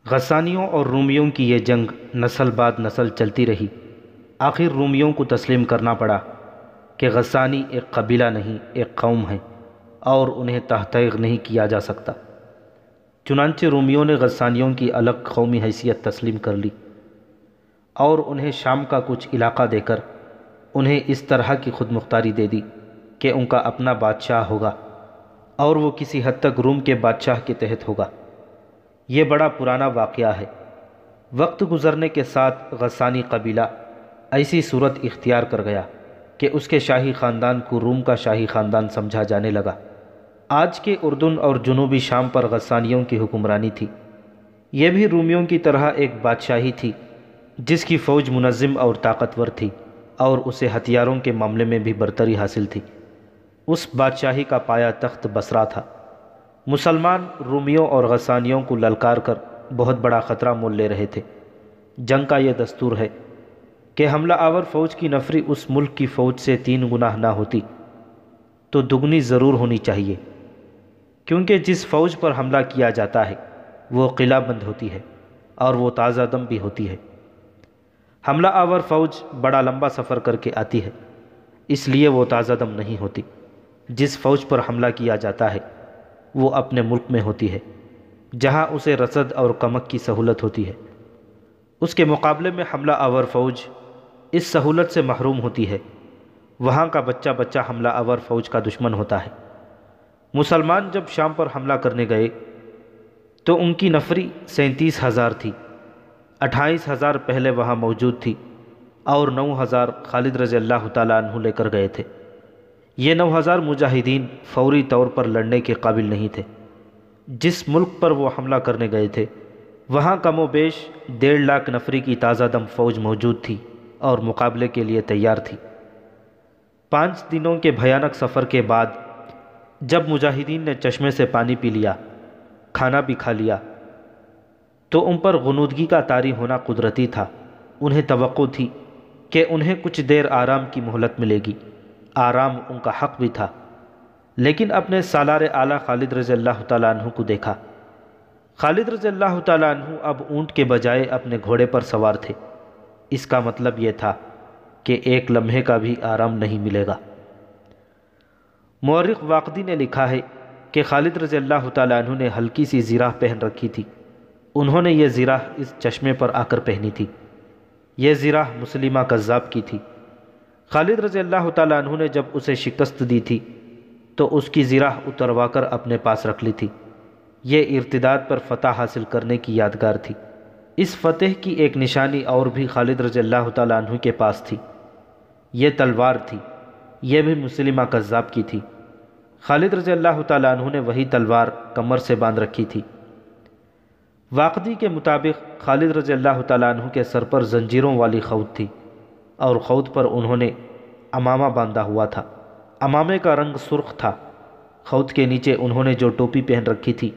غسانیوں اور رومیوں کی یہ جنگ نسل بعد نسل چلتی رہی۔ آخر رومیوں کو تسلیم کرنا پڑا کہ غسانی ایک قبیلہ نہیں، ایک قوم ہے اور انہیں تحقیر نہیں کیا جا سکتا۔ چنانچہ رومیوں نے غسانیوں کی الگ قومی حیثیت تسلیم کر لی اور انہیں شام کا کچھ علاقہ دے کر انہیں اس طرح کی خود مختاری دے دی کہ ان کا اپنا بادشاہ ہوگا اور وہ کسی حد تک روم کے بادشاہ کے تحت ہوگا۔ یہ بڑا پرانا واقعہ ہے۔ وقت گزرنے کے ساتھ غسانی قبیلہ ایسی صورت اختیار کر گیا کہ اس کے شاہی خاندان کو روم کا شاہی خاندان سمجھا جانے لگا۔ آج کے اردن اور جنوبی شام پر غسانیوں کی حکمرانی تھی۔ یہ بھی رومیوں کی طرح ایک بادشاہی تھی جس کی فوج منظم اور طاقتور تھی اور اسے ہتھیاروں کے معاملے میں بھی برتری حاصل تھی۔ اس بادشاہی کا پایہ تخت بصرہ تھا۔ مسلمان رومیوں اور غسانیوں کو للکار کر بہت بڑا خطرہ مول لے رہے تھے۔ جنگ کا یہ دستور ہے کہ حملہ آور فوج کی نفری اس ملک کی فوج سے 3 گنا نہ ہوتی تو دگنی ضرور ہونی چاہیے، کیونکہ جس فوج پر حملہ کیا جاتا ہے وہ قلعہ بند ہوتی ہے اور وہ تازہ دم بھی ہوتی ہے۔ حملہ آور فوج بڑا لمبا سفر کر کے آتی ہے، اس لیے وہ تازہ دم نہیں ہوتی۔ جس فوج پر حملہ کیا جاتا ہے وہ اپنے ملک میں ہوتی ہے، جہاں اسے رسد اور کمک کی سہولت ہوتی ہے۔ اس کے مقابلے میں حملہ آور فوج اس سہولت سے محروم ہوتی ہے۔ وہاں کا بچہ بچہ حملہ آور فوج کا دشمن ہوتا ہے۔ مسلمان جب شام پر حملہ کرنے گئے تو ان کی نفری 37,000 تھی۔ 28,000 پہلے وہاں موجود تھی اور 9,000 خالد رضی اللہ تعالیٰ عنہ لے کر گئے تھے۔ یہ 9,000 مجاہدین فوری طور پر لڑنے کے قابل نہیں تھے۔ جس ملک پر وہ حملہ کرنے گئے تھے وہاں کم و بیش 1.5 لاکھ نفری کی تازہ دم فوج موجود تھی اور مقابلے کے لیے تیار تھی۔ 5 دنوں کے بھیانک سفر کے بعد جب مجاہدین نے چشمے سے پانی پی لیا، کھانا بھی کھا لیا، تو ان پر غنودگی کا طاری ہونا قدرتی تھا۔ انہیں توقع تھی کہ انہیں کچھ دیر آرام کی مہلت ملے گی۔ آرام ان کا حق بھی تھا، لیکن اپنے سالار اعلیٰ خالد رضی اللہ تعالیٰ عنہ کو دیکھا۔ خالد رضی اللہ تعالیٰ عنہ اب اونٹ کے بجائے اپنے گھوڑے پر سوار تھے۔ اس کا مطلب یہ تھا کہ ایک لمحے کا بھی آرام نہیں ملے گا۔ مورخ واقدی نے لکھا ہے کہ خالد رضی اللہ تعالیٰ عنہ نے ہلکی سی زیرہ پہن رکھی تھی۔ انہوں نے یہ زیرہ اس چشمے پر آ کر پہنی تھی۔ یہ زیرہ مسلمہ کذاب کی تھی۔ خالد رضی اللہ تعالیٰ عنہ نے جب اسے شکست دی تھی تو اس کی زیرہ اتروا کر اپنے پاس رکھ لی تھی۔ یہ ارتداد پر فتح حاصل کرنے کی یادگار تھی۔ اس فتح کی ایک نشانی اور بھی خالد رضی اللہ تعالیٰ عنہ کے پاس تھی۔ یہ تلوار تھی۔ یہ بھی مسلمہ کذاب کی تھی۔ خالد رضی اللہ تعالیٰ عنہ نے وہی تلوار کمر سے باندھ رکھی تھی۔ واقدی کے مطابق خالد رضی اللہ تعالیٰ عنہ کے سر پر زنجیروں والی خود تھی اور خود پر انہوں نے عمامہ باندھا ہوا تھا۔ عمامے کا رنگ سرخ تھا۔ خود کے نیچے انہوں نے جو ٹوپی پہن رکھی تھی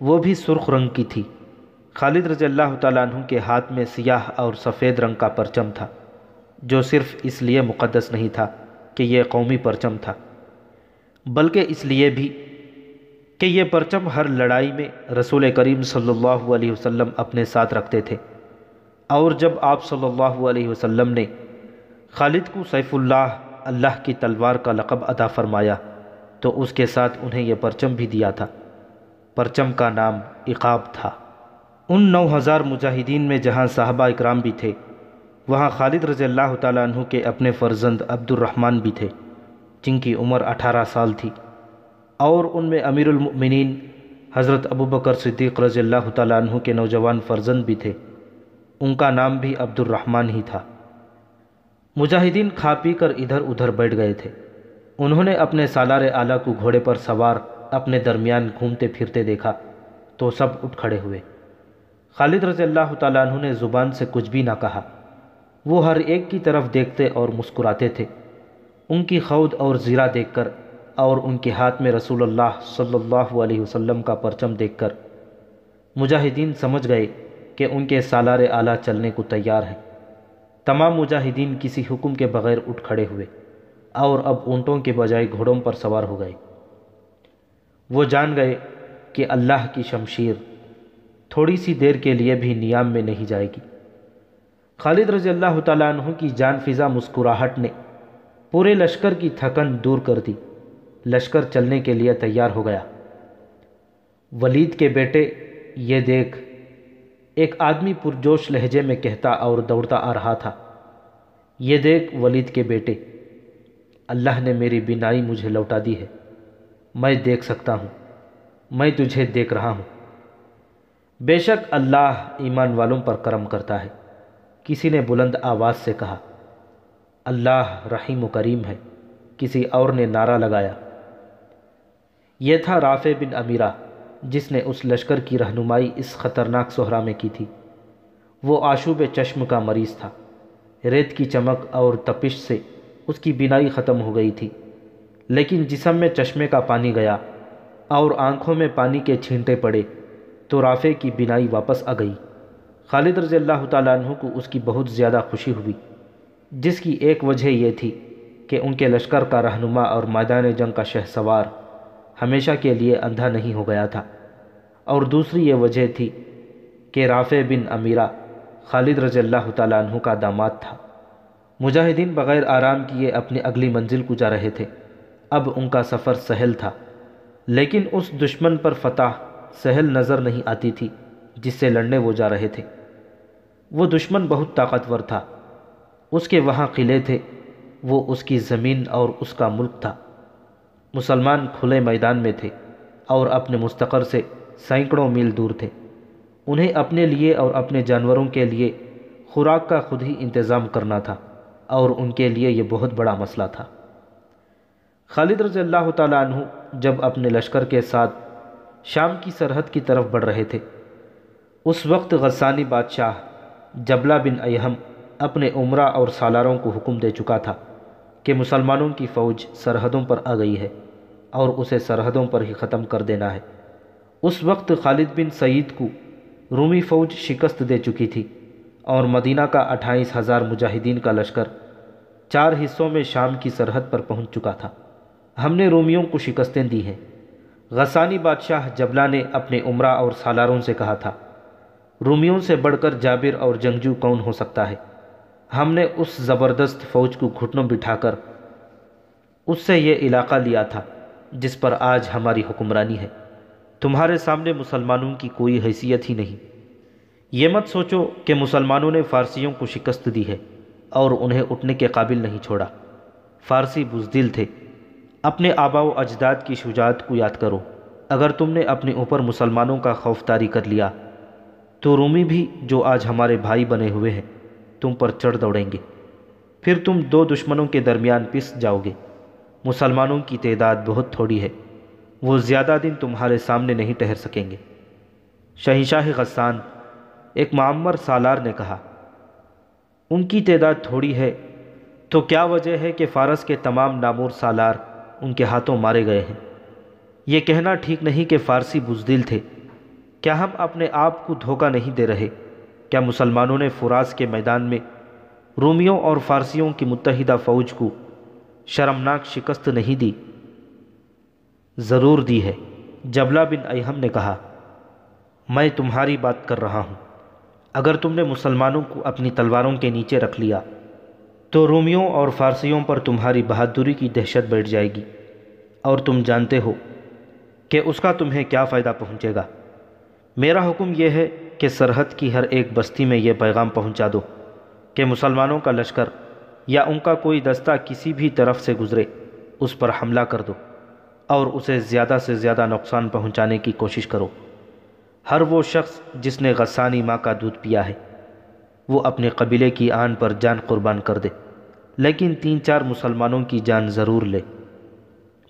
وہ بھی سرخ رنگ کی تھی۔ خالد رضی اللہ تعالیٰ عنہ کے ہاتھ میں سیاہ اور سفید رنگ کا پرچم تھا، جو صرف اس لیے مقدس نہیں تھا کہ یہ قومی پرچم تھا، بلکہ اس لیے بھی کہ یہ پرچم ہر لڑائی میں رسول کریم صلی اللہ علیہ وسلم اپنے ساتھ رکھتے تھے، اور جب آپ صلی اللہ علیہ وسلم نے خالد کو سیف اللہ، اللہ کی تلوار کا لقب عطا فرمایا تو اس کے ساتھ انہیں یہ پرچم بھی دیا تھا۔ پرچم کا نام عقاب تھا۔ ان 9,000 مجاہدین میں جہاں صحابہ اکرام بھی تھے، وہاں خالد رضی اللہ تعالیٰ عنہ کے اپنے فرزند عبد الرحمن بھی تھے، جن کی عمر 18 سال تھی، اور ان میں امیر المؤمنین حضرت ابوبکر صدیق رضی اللہ تعالیٰ عنہ کے نوجوان فرزند بھی تھے، ان کا نام بھی عبد الرحمن ہی تھا۔ مجاہدین کھا پی کر ادھر ادھر بیٹھ گئے تھے۔ انہوں نے اپنے سالار اعلیٰ کو گھوڑے پر سوار اپنے درمیان گھومتے پھرتے دیکھا تو سب اٹھ کھڑے ہوئے۔ خالد رضی اللہ تعالیٰ عنہ نے زبان سے کچھ بھی نہ کہا۔ وہ ہر ایک کی طرف دیکھتے اور مسکراتے تھے۔ ان کی خود اور زیرہ دیکھ کر اور ان کے ہاتھ میں رسول اللہ صلی اللہ علیہ وسلم کا پرچم دیکھ کر مجاہدین سمجھ گئے کہ ان کے سالار اعلیٰ چلنے کو تیار ہیں۔ تمام مجاہدین کسی حکم کے بغیر اٹھ کھڑے ہوئے اور اب اونٹوں کے بجائے گھوڑوں پر سوار ہو گئے۔ وہ جان گئے کہ اللہ کی شمشیر تھوڑی سی دیر کے لیے بھی نیام میں نہیں جائے گی۔ خالد رضی اللہ تعالیٰ عنہ کی جان فضا مسکراہٹ نے پورے لشکر کی تھکن دور کر دی۔ لشکر چلنے کے لیے تیار ہو گیا۔ ولید کے بیٹے، یہ دیکھ، ایک آدمی پرجوش لہجے میں کہتا اور دوڑتا آ رہا تھا، یہ دیکھ ولید کے بیٹے، اللہ نے میری بینائی مجھے لوٹا دی ہے، میں دیکھ سکتا ہوں، میں تجھے دیکھ رہا ہوں۔ بے شک اللہ ایمان والوں پر کرم کرتا ہے، کسی نے بلند آواز سے کہا۔ اللہ رحیم و کریم ہے، کسی اور نے نعرہ لگایا۔ یہ تھا رافع بن امیرہ، جس نے اس لشکر کی رہنمائی اس خطرناک صحرا میں کی تھی۔ وہ آشوب چشم کا مریض تھا۔ ریت کی چمک اور تپش سے اس کی بینائی ختم ہو گئی تھی، لیکن جسم میں چشمے کا پانی گیا اور آنکھوں میں پانی کے چھینٹے پڑے تو رافع کی بینائی واپس آ گئی۔ خالد رضی اللہ تعالیٰ عنہ کو اس کی بہت زیادہ خوشی ہوئی، جس کی ایک وجہ یہ تھی کہ ان کے لشکر کا رہنما اور میدان جنگ کا شہسوار ہمیشہ کے لیے اندھا نہیں ہو گیا تھا، اور دوسری یہ وجہ تھی کہ رافع بن امیرہ خالد رضی اللہ تعالیٰ عنہ کا داماد تھا۔ مجاہدین بغیر آرام کیے اپنی اگلی منزل کو جا رہے تھے۔ اب ان کا سفر سہل تھا، لیکن اس دشمن پر فتح سہل نظر نہیں آتی تھی جس سے لڑنے وہ جا رہے تھے۔ وہ دشمن بہت طاقتور تھا، اس کے وہاں قلعے تھے، وہ اس کی زمین اور اس کا ملک تھا۔ مسلمان کھلے میدان میں تھے اور اپنے مستقر سے سینکڑوں میل دور تھے۔ انہیں اپنے لیے اور اپنے جانوروں کے لیے خوراک کا خود ہی انتظام کرنا تھا، اور ان کے لیے یہ بہت بڑا مسئلہ تھا۔ خالد رضی اللہ تعالیٰ عنہ جب اپنے لشکر کے ساتھ شام کی سرحد کی طرف بڑھ رہے تھے، اس وقت غسانی بادشاہ جبلہ بن ایہم اپنے امراء اور سالاروں کو حکم دے چکا تھا کہ مسلمانوں کی فوج سرحدوں پر آ گئی ہے اور اسے سرحدوں پر ہی ختم کر دینا ہے۔ اس وقت خالد بن سعید کو رومی فوج شکست دے چکی تھی، اور مدینہ کا 28,000 مجاہدین کا لشکر 4 حصوں میں شام کی سرحد پر پہنچ چکا تھا۔ ہم نے رومیوں کو شکستیں دی ہیں۔ غسانی بادشاہ جبلہ نے اپنے امراء اور سالاروں سے کہا تھا، رومیوں سے بڑھ کر جابر اور جنگجو کون ہو سکتا ہے؟ ہم نے اس زبردست فوج کو گھٹنوں بٹھا کر اس سے یہ علاقہ لیا تھا جس پر آج ہماری حکمرانی ہے۔ تمہارے سامنے مسلمانوں کی کوئی حیثیت ہی نہیں۔ یہ مت سوچو کہ مسلمانوں نے فارسیوں کو شکست دی ہے اور انہیں اٹھنے کے قابل نہیں چھوڑا۔ فارسی بزدل تھے۔ اپنے آباء و اجداد کی شجاعت کو یاد کرو۔ اگر تم نے اپنے اوپر مسلمانوں کا خوف طاری کر لیا تو رومی بھی، جو آج ہمارے بھائی بنے ہوئے ہیں، تم پر چڑھ دوڑیں گے۔ پھر تم 2 دشمنوں کے درمیان پس جاؤ گے۔ مسلمانوں کی تعداد بہت تھوڑی ہے، وہ زیادہ دن تمہارے سامنے نہیں ٹھہر سکیں گے۔ شہنشاہ غسان، ایک معمر سالار نے کہا، ان کی تعداد تھوڑی ہے تو کیا وجہ ہے کہ فارس کے تمام نامور سالار ان کے ہاتھوں مارے گئے ہیں؟ یہ کہنا ٹھیک نہیں کہ فارسی بزدل تھے۔ کیا ہم اپنے آپ کو دھوکہ نہیں دے رہے؟ کیا مسلمانوں نے فراز کے میدان میں رومیوں اور فارسیوں کی متحدہ فوج کو شرمناک شکست نہیں دی؟ ضرور دی ہے۔ جبلہ بن ایہم نے کہا، میں تمہاری بات کر رہا ہوں۔ اگر تم نے مسلمانوں کو اپنی تلواروں کے نیچے رکھ لیا تو رومیوں اور فارسیوں پر تمہاری بہادری کی دہشت بیٹھ جائے گی، اور تم جانتے ہو کہ اس کا تمہیں کیا فائدہ پہنچے گا۔ میرا حکم یہ ہے کہ سرحد کی ہر ایک بستی میں یہ پیغام پہنچا دو کہ مسلمانوں کا لشکر یا ان کا کوئی دستہ کسی بھی طرف سے گزرے، اس پر حملہ کر دو اور اسے زیادہ سے زیادہ نقصان پہنچانے کی کوشش کرو۔ ہر وہ شخص جس نے غسانی ماں کا دودھ پیا ہے، وہ اپنے قبیلے کی آن پر جان قربان کر دے، لیکن 3-4 مسلمانوں کی جان ضرور لے۔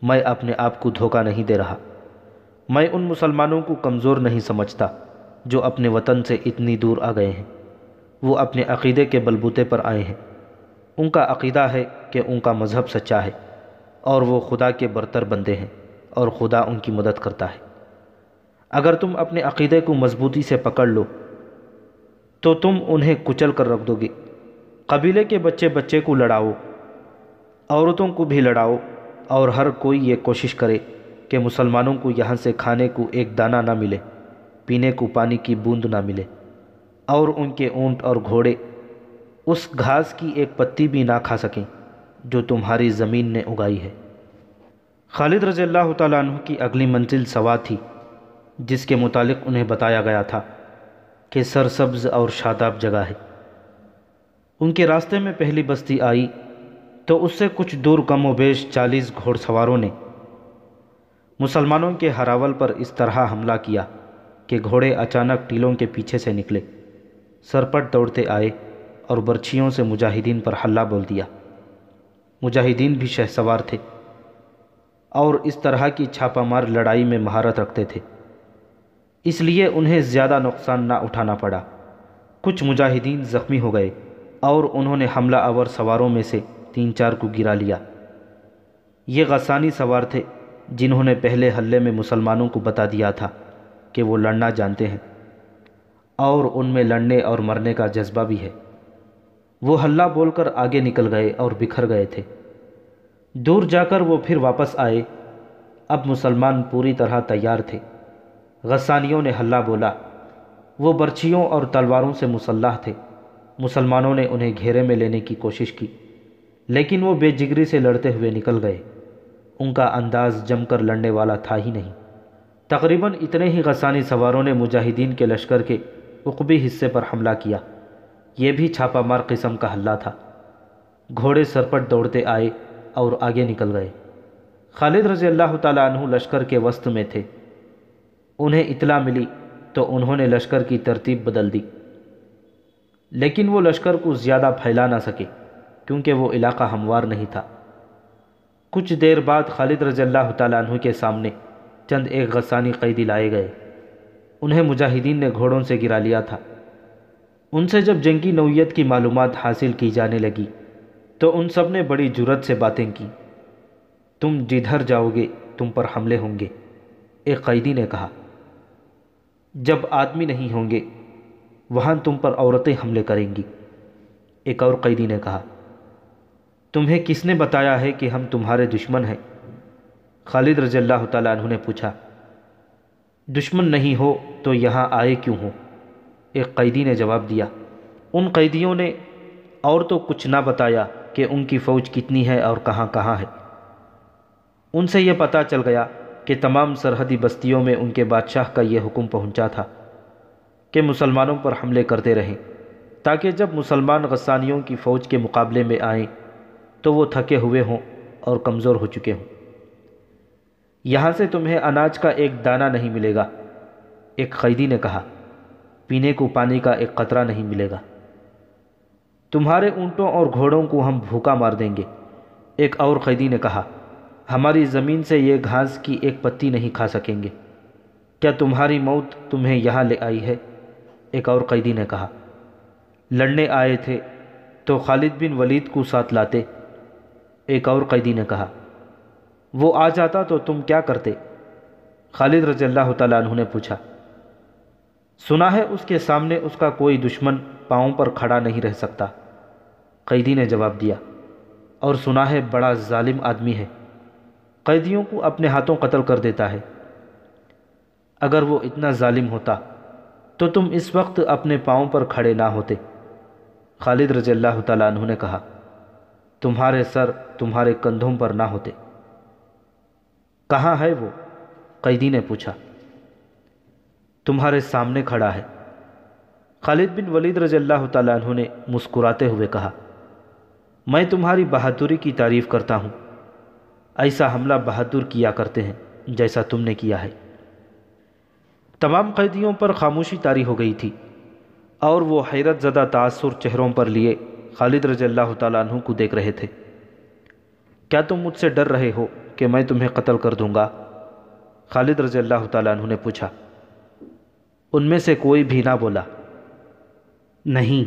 میں اپنے آپ کو دھوکہ نہیں دے رہا۔ میں ان مسلمانوں کو کمزور نہیں سمجھتا جو اپنے وطن سے اتنی دور آ گئے ہیں۔ وہ اپنے عقیدے کے بلبوتے پر آئے ہیں۔ ان کا عقیدہ ہے کہ ان کا مذہب سچا ہے اور وہ خدا کے برتر بندے ہیں، اور خدا ان کی مدد کرتا ہے۔ اگر تم اپنے عقیدے کو مضبوطی سے پکڑ لو تو تم انہیں کچل کر رکھ دو گے۔ قبیلے کے بچے بچے کو لڑاؤ، عورتوں کو بھی لڑاؤ، اور ہر کوئی یہ کوشش کرے کہ مسلمانوں کو یہاں سے کھانے کو ایک دانہ نہ ملے۔ پینے کو پانی کی بوند نہ ملے، اور ان کے اونٹ اور گھوڑے اس گھاس کی ایک پتی بھی نہ کھا سکیں جو تمہاری زمین نے اگائی ہے۔ خالد رضی اللہ تعالیٰ عنہ کی اگلی منزل سوا تھی، جس کے متعلق انہیں بتایا گیا تھا کہ سرسبز اور شاداب جگہ ہے۔ ان کے راستے میں پہلی بستی آئی تو اس سے کچھ دور کم و بیش 40 گھوڑ سواروں نے مسلمانوں کے ہراول پر اس طرح حملہ کیا کہ گھوڑے اچانک ٹیلوں کے پیچھے سے نکلے، سرپٹ دوڑتے آئے اور برچھیوں سے مجاہدین پر حلہ بول دیا۔ مجاہدین بھی شہ سوار تھے اور اس طرح کی چھاپہ مار لڑائی میں مہارت رکھتے تھے، اس لیے انہیں زیادہ نقصان نہ اٹھانا پڑا۔ کچھ مجاہدین زخمی ہو گئے اور انہوں نے حملہ آور سواروں میں سے 3-4 کو گرا لیا۔ یہ غسانی سوار تھے جنہوں نے پہلے حلے میں مسلمانوں کو بتا دیا تھا کہ وہ لڑنا جانتے ہیں اور ان میں لڑنے اور مرنے کا جذبہ بھی ہے۔ وہ حلہ بول کر آگے نکل گئے اور بکھر گئے تھے۔ دور جا کر وہ پھر واپس آئے۔ اب مسلمان پوری طرح تیار تھے۔ غسانیوں نے حلہ بولا۔ وہ برچھیوں اور تلواروں سے مسلح تھے۔ مسلمانوں نے انہیں گھیرے میں لینے کی کوشش کی، لیکن وہ بے جگری سے لڑتے ہوئے نکل گئے۔ ان کا انداز جم کر لڑنے والا تھا ہی نہیں۔ تقریباً اتنے ہی غسانی سواروں نے مجاہدین کے لشکر کے عقبی حصے پر حملہ کیا۔ یہ بھی چھاپہ مار قسم کا حلہ تھا۔ گھوڑے سرپٹ دوڑتے آئے اور آگے نکل گئے۔ خالد رضی اللہ تعالیٰ عنہ لشکر کے وسط میں تھے۔ انہیں اطلاع ملی تو انہوں نے لشکر کی ترتیب بدل دی، لیکن وہ لشکر کو زیادہ پھیلا نہ سکے کیونکہ وہ علاقہ ہموار نہیں تھا۔ کچھ دیر بعد خالد رضی اللہ تعالیٰ عنہ کے سامنے چند ایک غسانی قیدی لائے گئے۔ انہیں مجاہدین نے گھوڑوں سے گرا لیا تھا۔ ان سے جب جنگی نوعیت کی معلومات حاصل کی جانے لگی تو ان سب نے بڑی جرأت سے باتیں کی۔ تم جدھر جاؤ گے تم پر حملے ہوں گے، ایک قیدی نے کہا۔ جب آدمی نہیں ہوں گے وہاں تم پر عورتیں حملے کریں گی، ایک اور قیدی نے کہا۔ تمہیں کس نے بتایا ہے کہ ہم تمہارے دشمن ہیں؟ خالد رضی اللہ تعالیٰ عنہ نے پوچھا۔ دشمن نہیں ہو تو یہاں آئے کیوں ہو؟ ایک قیدی نے جواب دیا۔ ان قیدیوں نے اور تو کچھ نہ بتایا کہ ان کی فوج کتنی ہے اور کہاں کہاں ہے۔ ان سے یہ پتہ چل گیا کہ تمام سرحدی بستیوں میں ان کے بادشاہ کا یہ حکم پہنچا تھا کہ مسلمانوں پر حملے کرتے رہیں تاکہ جب مسلمان غسانیوں کی فوج کے مقابلے میں آئیں تو وہ تھکے ہوئے ہوں اور کمزور ہو چکے ہوں۔ یہاں سے تمہیں اناج کا ایک دانہ نہیں ملے گا، ایک قیدی نے کہا۔ پینے کو پانی کا ایک قطرہ نہیں ملے گا۔ تمہارے اونٹوں اور گھوڑوں کو ہم بھوکا مار دیں گے، ایک اور قیدی نے کہا۔ ہماری زمین سے یہ گھاس کی ایک پتی نہیں کھا سکیں گے۔ کیا تمہاری موت تمہیں یہاں لے آئی ہے؟ ایک اور قیدی نے کہا۔ لڑنے آئے تھے تو خالد بن ولید کو ساتھ لاتے، ایک اور قیدی نے کہا۔ وہ آ جاتا تو تم کیا کرتے؟ خالد رضی اللہ تعالیٰ عنہ نے پوچھا۔ سنا ہے اس کے سامنے اس کا کوئی دشمن پاؤں پر کھڑا نہیں رہ سکتا، قیدی نے جواب دیا، اور سنا ہے بڑا ظالم آدمی ہے، قیدیوں کو اپنے ہاتھوں قتل کر دیتا ہے۔ اگر وہ اتنا ظالم ہوتا تو تم اس وقت اپنے پاؤں پر کھڑے نہ ہوتے، خالد رضی اللہ تعالیٰ عنہ نے کہا۔ تمہارے سر تمہارے کندھوں پر نہ ہوتے۔ کہاں ہے وہ؟ قیدی نے پوچھا۔ تمہارے سامنے کھڑا ہے، خالد بن ولید رضی اللہ تعالیٰ عنہ نے مسکراتے ہوئے کہا۔ میں تمہاری بہادری کی تعریف کرتا ہوں، ایسا حملہ بہادر کیا کرتے ہیں جیسا تم نے کیا ہے۔ تمام قیدیوں پر خاموشی طاری ہو گئی تھی اور وہ حیرت زدہ تاثر چہروں پر لیے خالد رضی اللہ تعالیٰ عنہ کو دیکھ رہے تھے۔ کیا تم مجھ سے ڈر رہے ہو کہ میں تمہیں قتل کر دوں گا؟ خالد رضی اللہ تعالیٰ عنہ نے پوچھا۔ ان میں سے کوئی بھی نہ بولا۔ نہیں،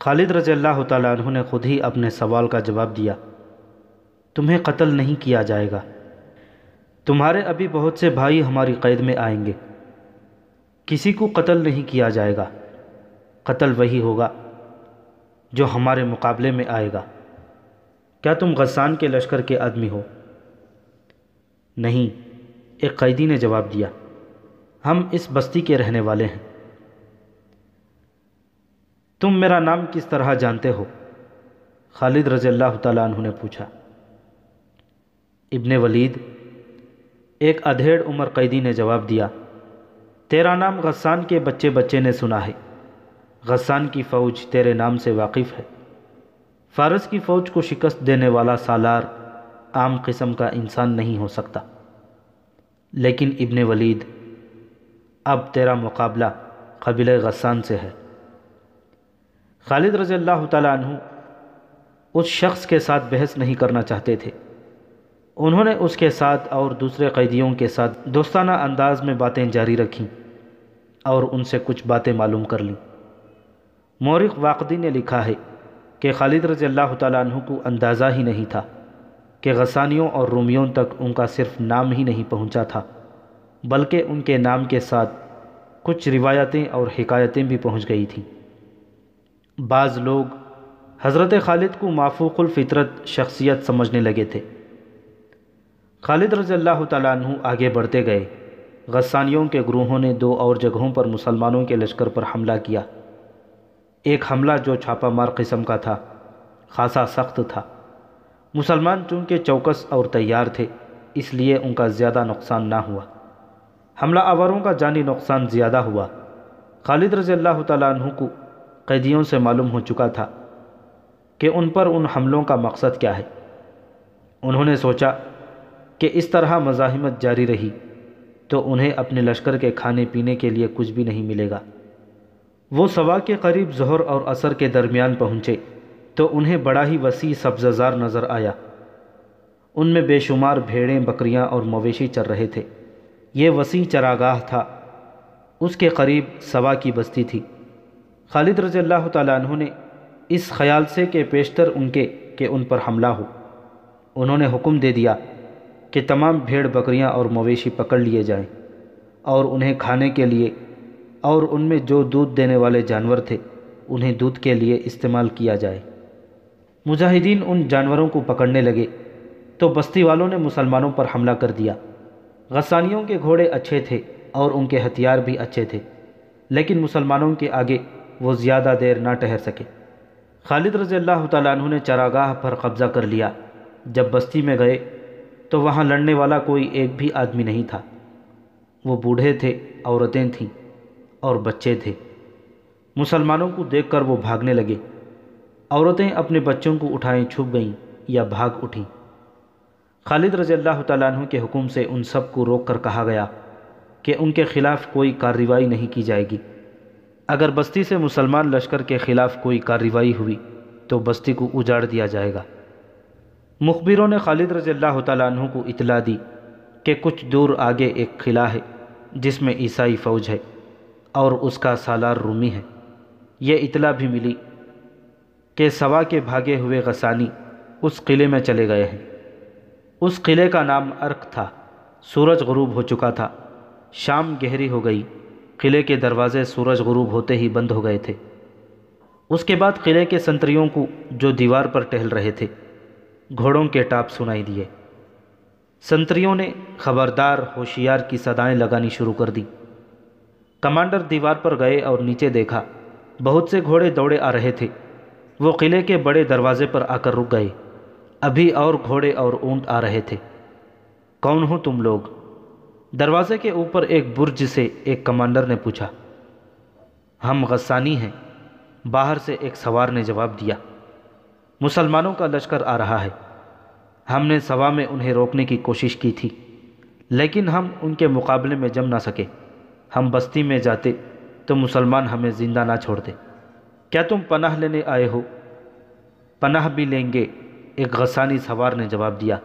خالد رضی اللہ تعالیٰ عنہ نے خود ہی اپنے سوال کا جواب دیا۔ تمہیں قتل نہیں کیا جائے گا، تمہارے ابھی بہت سے بھائی ہماری قید میں آئیں گے، کسی کو قتل نہیں کیا جائے گا، قتل وہی ہوگا جو ہمارے مقابلے میں آئے گا۔ کیا تم غسان کے لشکر کے آدمی ہو؟ نہیں، ایک قیدی نے جواب دیا۔ ہم اس بستی کے رہنے والے ہیں۔ تم میرا نام کس طرح جانتے ہو؟ خالد رضی اللہ تعالیٰ عنہ نے پوچھا۔ ابن ولید، ایک ادھیڑ عمر قیدی نے جواب دیا، تیرا نام غسان کے بچے بچے نے سنا ہے۔ غسان کی فوج تیرے نام سے واقف ہے۔ فارس کی فوج کو شکست دینے والا سالار عام قسم کا انسان نہیں ہو سکتا، لیکن ابن ولید، اب تیرا مقابلہ قبیلہ غسان سے ہے۔ خالد رضی اللہ تعالیٰ عنہ اس شخص کے ساتھ بحث نہیں کرنا چاہتے تھے۔ انہوں نے اس کے ساتھ اور دوسرے قیدیوں کے ساتھ دوستانہ انداز میں باتیں جاری رکھیں اور ان سے کچھ باتیں معلوم کر لیں۔ مورخ واقدی نے لکھا ہے کہ خالد رضی اللہ تعالیٰ عنہ کو اندازہ ہی نہیں تھا کہ غسانیوں اور رومیوں تک ان کا صرف نام ہی نہیں پہنچا تھا، بلکہ ان کے نام کے ساتھ کچھ روایتیں اور حکایتیں بھی پہنچ گئی تھیں۔ بعض لوگ حضرت خالد کو مافوق الفطرت شخصیت سمجھنے لگے تھے۔ خالد رضی اللہ تعالیٰ عنہ آگے بڑھتے گئے۔ غسانیوں کے گروہوں نے 2 اور جگہوں پر مسلمانوں کے لشکر پر حملہ کیا۔ ایک حملہ جو چھاپہ مار قسم کا تھا، خاصا سخت تھا۔ مسلمان چونکہ چوکس اور تیار تھے، اس لیے ان کا زیادہ نقصان نہ ہوا۔ حملہ آوروں کا جانی نقصان زیادہ ہوا۔ خالد رضی اللہ تعالیٰ عنہ کو قیدیوں سے معلوم ہو چکا تھا کہ ان پر ان حملوں کا مقصد کیا ہے۔ انہوں نے سوچا کہ اس طرح مزاحمت جاری رہی تو انہیں اپنے لشکر کے کھانے پینے کے لیے کچھ بھی نہیں ملے گا۔ وہ صبا کے قریب ظہر اور عصر کے درمیان پہنچے تو انہیں بڑا ہی وسیع سبزہ زار نظر آیا۔ ان میں بے شمار بھیڑیں، بکریاں اور مویشی چر رہے تھے۔ یہ وسیع چراگاہ تھا۔ اس کے قریب صبا کی بستی تھی۔ خالد رضی اللہ تعالیٰ عنہ نے اس خیال سے کہ پیشتر ان کے کہ ان پر حملہ ہو، انہوں نے حکم دے دیا کہ تمام بھیڑ، بکریاں اور مویشی پکڑ لیے جائیں اور انہیں کھانے کے لیے اور ان میں جو دودھ دینے والے جانور تھے انہیں دودھ کے لیے استعمال کیا جائے۔ مجاہدین ان جانوروں کو پکڑنے لگے تو بستی والوں نے مسلمانوں پر حملہ کر دیا۔ غسانیوں کے گھوڑے اچھے تھے اور ان کے ہتھیار بھی اچھے تھے، لیکن مسلمانوں کے آگے وہ زیادہ دیر نہ ٹھہر سکے۔ خالد رضی اللہ تعالیٰ عنہ نے چراگاہ پر قبضہ کر لیا۔ جب بستی میں گئے تو وہاں لڑنے والا کوئی ایک بھی آدمی نہیں تھا۔ وہ بوڑھے تھے، عورتیں تھیں اور بچے تھے۔ مسلمانوں کو دیکھ کر وہ بھاگنے لگے۔ عورتیں اپنے بچوں کو اٹھائیں چھپ گئیں یا بھاگ اٹھیں۔ خالد رضی اللہ تعالیٰ عنہ کے حکم سے ان سب کو روک کر کہا گیا کہ ان کے خلاف کوئی کارروائی نہیں کی جائے گی۔ اگر بستی سے مسلمان لشکر کے خلاف کوئی کارروائی ہوئی تو بستی کو اجاڑ دیا جائے گا۔ مخبروں نے خالد رضی اللہ تعالیٰ عنہ کو اطلاع دی کہ کچھ دور آگے ایک قلعہ ہے جس میں عیسائی فوج ہے اور اس کا سالار رومی ہے۔ یہ اطلاع بھی ملی کہ صبا کے بھاگے ہوئے غسانی اس قلعے میں چلے گئے ہیں۔ اس قلعے کا نام ارق تھا۔ سورج غروب ہو چکا تھا۔ شام گہری ہو گئی۔ قلعے کے دروازے سورج غروب ہوتے ہی بند ہو گئے تھے۔ اس کے بعد قلعے کے سنتریوں کو جو دیوار پر ٹہل رہے تھے گھوڑوں کے ٹاپ سنائی دیے۔ سنتریوں نے خبردار، ہوشیار کی صدائیں لگانی شروع کر دی۔ کمانڈر دیوار پر گئے اور نیچے دیکھا، بہت سے گھوڑے دوڑے آ رہے تھے۔ وہ قلعے کے بڑے دروازے پر آ کر رک گئے۔ ابھی اور گھوڑے اور اونٹ آ رہے تھے۔ کون ہو تم لوگ؟ دروازے کے اوپر ایک برج سے ایک کمانڈر نے پوچھا۔ ہم غسانی ہیں، باہر سے ایک سوار نے جواب دیا۔ مسلمانوں کا لشکر آ رہا ہے۔ ہم نے صبا میں انہیں روکنے کی کوشش کی تھی، لیکن ہم ان کے مقابلے میں جم نہ سکے۔ ہم بستی میں جاتے تو مسلمان ہمیں زندہ نہ چھوڑتے۔ کیا تم پناہ لینے آئے ہو؟ پناہ بھی لیں گے، ایک غسانی سوار نے جواب دیا،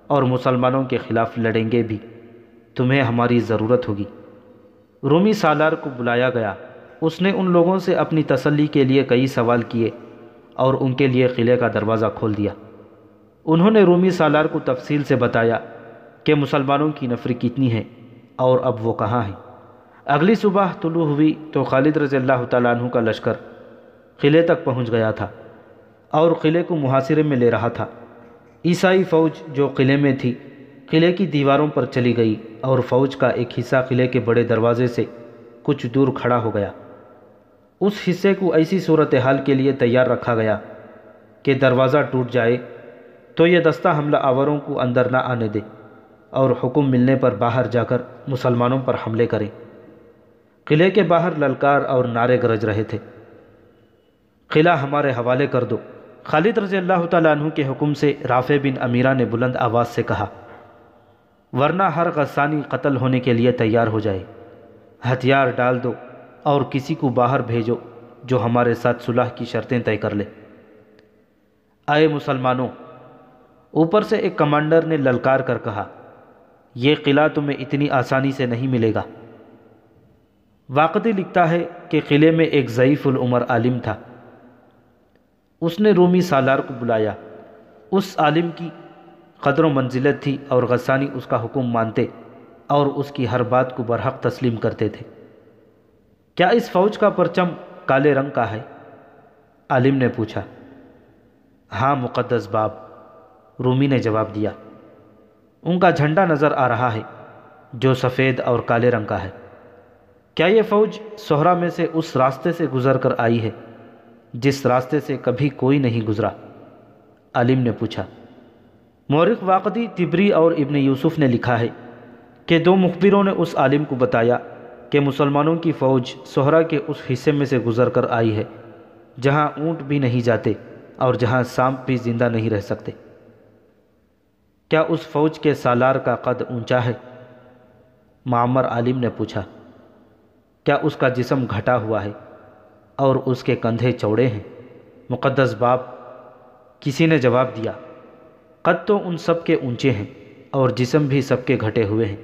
اور مسلمانوں کے خلاف لڑیں گے بھی۔ تمہیں ہماری ضرورت ہوگی۔ رومی سالار کو بلایا گیا۔ اس نے ان لوگوں سے اپنی تسلی کے لیے کئی سوال کیے اور ان کے لیے قلعے کا دروازہ کھول دیا۔ انہوں نے رومی سالار کو تفصیل سے بتایا کہ مسلمانوں کی نفری کتنی ہے اور اب وہ کہاں ہیں۔ اگلی صبح طلوع ہوئی تو خالد رضی اللہ تعالیٰ عنہ کا لشکر قلعے تک پہنچ گیا تھا اور قلعے کو محاصرے میں لے رہا تھا۔ عیسائی فوج جو قلعے میں تھی قلعے کی دیواروں پر چلی گئی اور فوج کا ایک حصہ قلعے کے بڑے دروازے سے کچھ دور کھڑا ہو گیا۔ اس حصے کو ایسی صورتحال کے لیے تیار رکھا گیا کہ دروازہ ٹوٹ جائے تو یہ دستہ حملہ آوروں کو اندر نہ آنے دے اور حکم ملنے پر باہر جا کر مسلمانوں پر حملے کریں۔ قلعے کے باہر للکار اور نعرے گرج رہے تھے، قلعہ ہمارے حوالے کر دو۔ خالد رضی اللہ تعالیٰ عنہ کے حکم سے رافع بن امیرہ نے بلند آواز سے کہا، ورنہ ہر غسانی قتل ہونے کے لیے تیار ہو جائے، ہتھیار ڈال دو اور کسی کو باہر بھیجو جو ہمارے ساتھ صلح کی شرطیں طے کر لے۔ اے مسلمانوں، اوپر سے ایک کمانڈر نے للکار کر کہا، یہ قلعہ تمہیں اتنی آسانی سے نہیں ملے گا۔ واقعی لکھتا ہے کہ قلعے میں ایک ضعیف العمر عالم تھا۔ اس نے رومی سالار کو بلایا۔ اس عالم کی قدر و منزلت تھی اور غسانی اس کا حکم مانتے اور اس کی ہر بات کو برحق تسلیم کرتے تھے۔ کیا اس فوج کا پرچم کالے رنگ کا ہے؟ عالم نے پوچھا۔ ہاں مقدس باب، رومی نے جواب دیا، ان کا جھنڈا نظر آ رہا ہے جو سفید اور کالے رنگ کا ہے۔ کیا یہ فوج صحرا میں سے اس راستے سے گزر کر آئی ہے جس راستے سے کبھی کوئی نہیں گزرا؟ عالم نے پوچھا۔ مورخ واقدی، طبری اور ابن یوسف نے لکھا ہے کہ دو مخبروں نے اس عالم کو بتایا کہ مسلمانوں کی فوج صحرا کے اس حصے میں سے گزر کر آئی ہے جہاں اونٹ بھی نہیں جاتے اور جہاں سانپ بھی زندہ نہیں رہ سکتے۔ کیا اس فوج کے سالار کا قد اونچا ہے؟ معمر عالم نے پوچھا۔ کیا اس کا جسم گھٹا ہوا ہے اور اس کے کندھے چوڑے ہیں؟ مقدس باب، کسی نے جواب دیا، قد تو ان سب کے اونچے ہیں اور جسم بھی سب کے گھٹے ہوئے ہیں،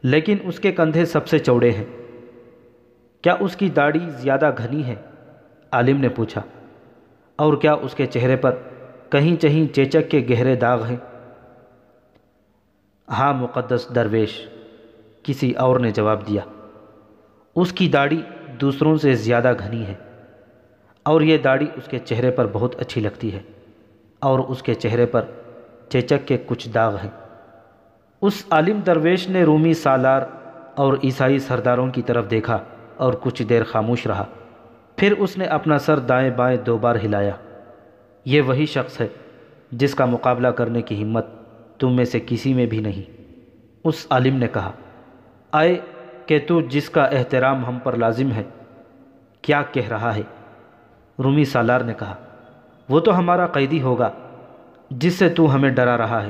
لیکن اس کے کندھے سب سے چوڑے ہیں۔ کیا اس کی داڑھی زیادہ گھنی ہے؟ عالم نے پوچھا۔ اور کیا اس کے چہرے پر کہیں چہیں چیچک کے گہرے داغ ہیں؟ ہاں مقدس درویش، کسی اور نے جواب دیا، اس کی داڑھی دوسروں سے زیادہ گھنی ہے اور یہ داڑھی اس کے چہرے پر بہت اچھی لگتی ہے اور اس کے چہرے پر چیچک کے کچھ داغ ہیں۔ اس عالم درویش نے رومی سالار اور عیسائی سرداروں کی طرف دیکھا اور کچھ دیر خاموش رہا، پھر اس نے اپنا سر دائیں بائیں 2 بار ہلایا۔ یہ وہی شخص ہے جس کا مقابلہ کرنے کی ہمت تم میں سے کسی میں بھی نہیں۔ اس عالم نے کہا، آئے کہ تو جس کا احترام ہم پر لازم ہے کیا کہہ رہا ہے؟ رومی سالار نے کہا، وہ تو ہمارا قیدی ہوگا جس سے تو ہمیں ڈرا رہا ہے۔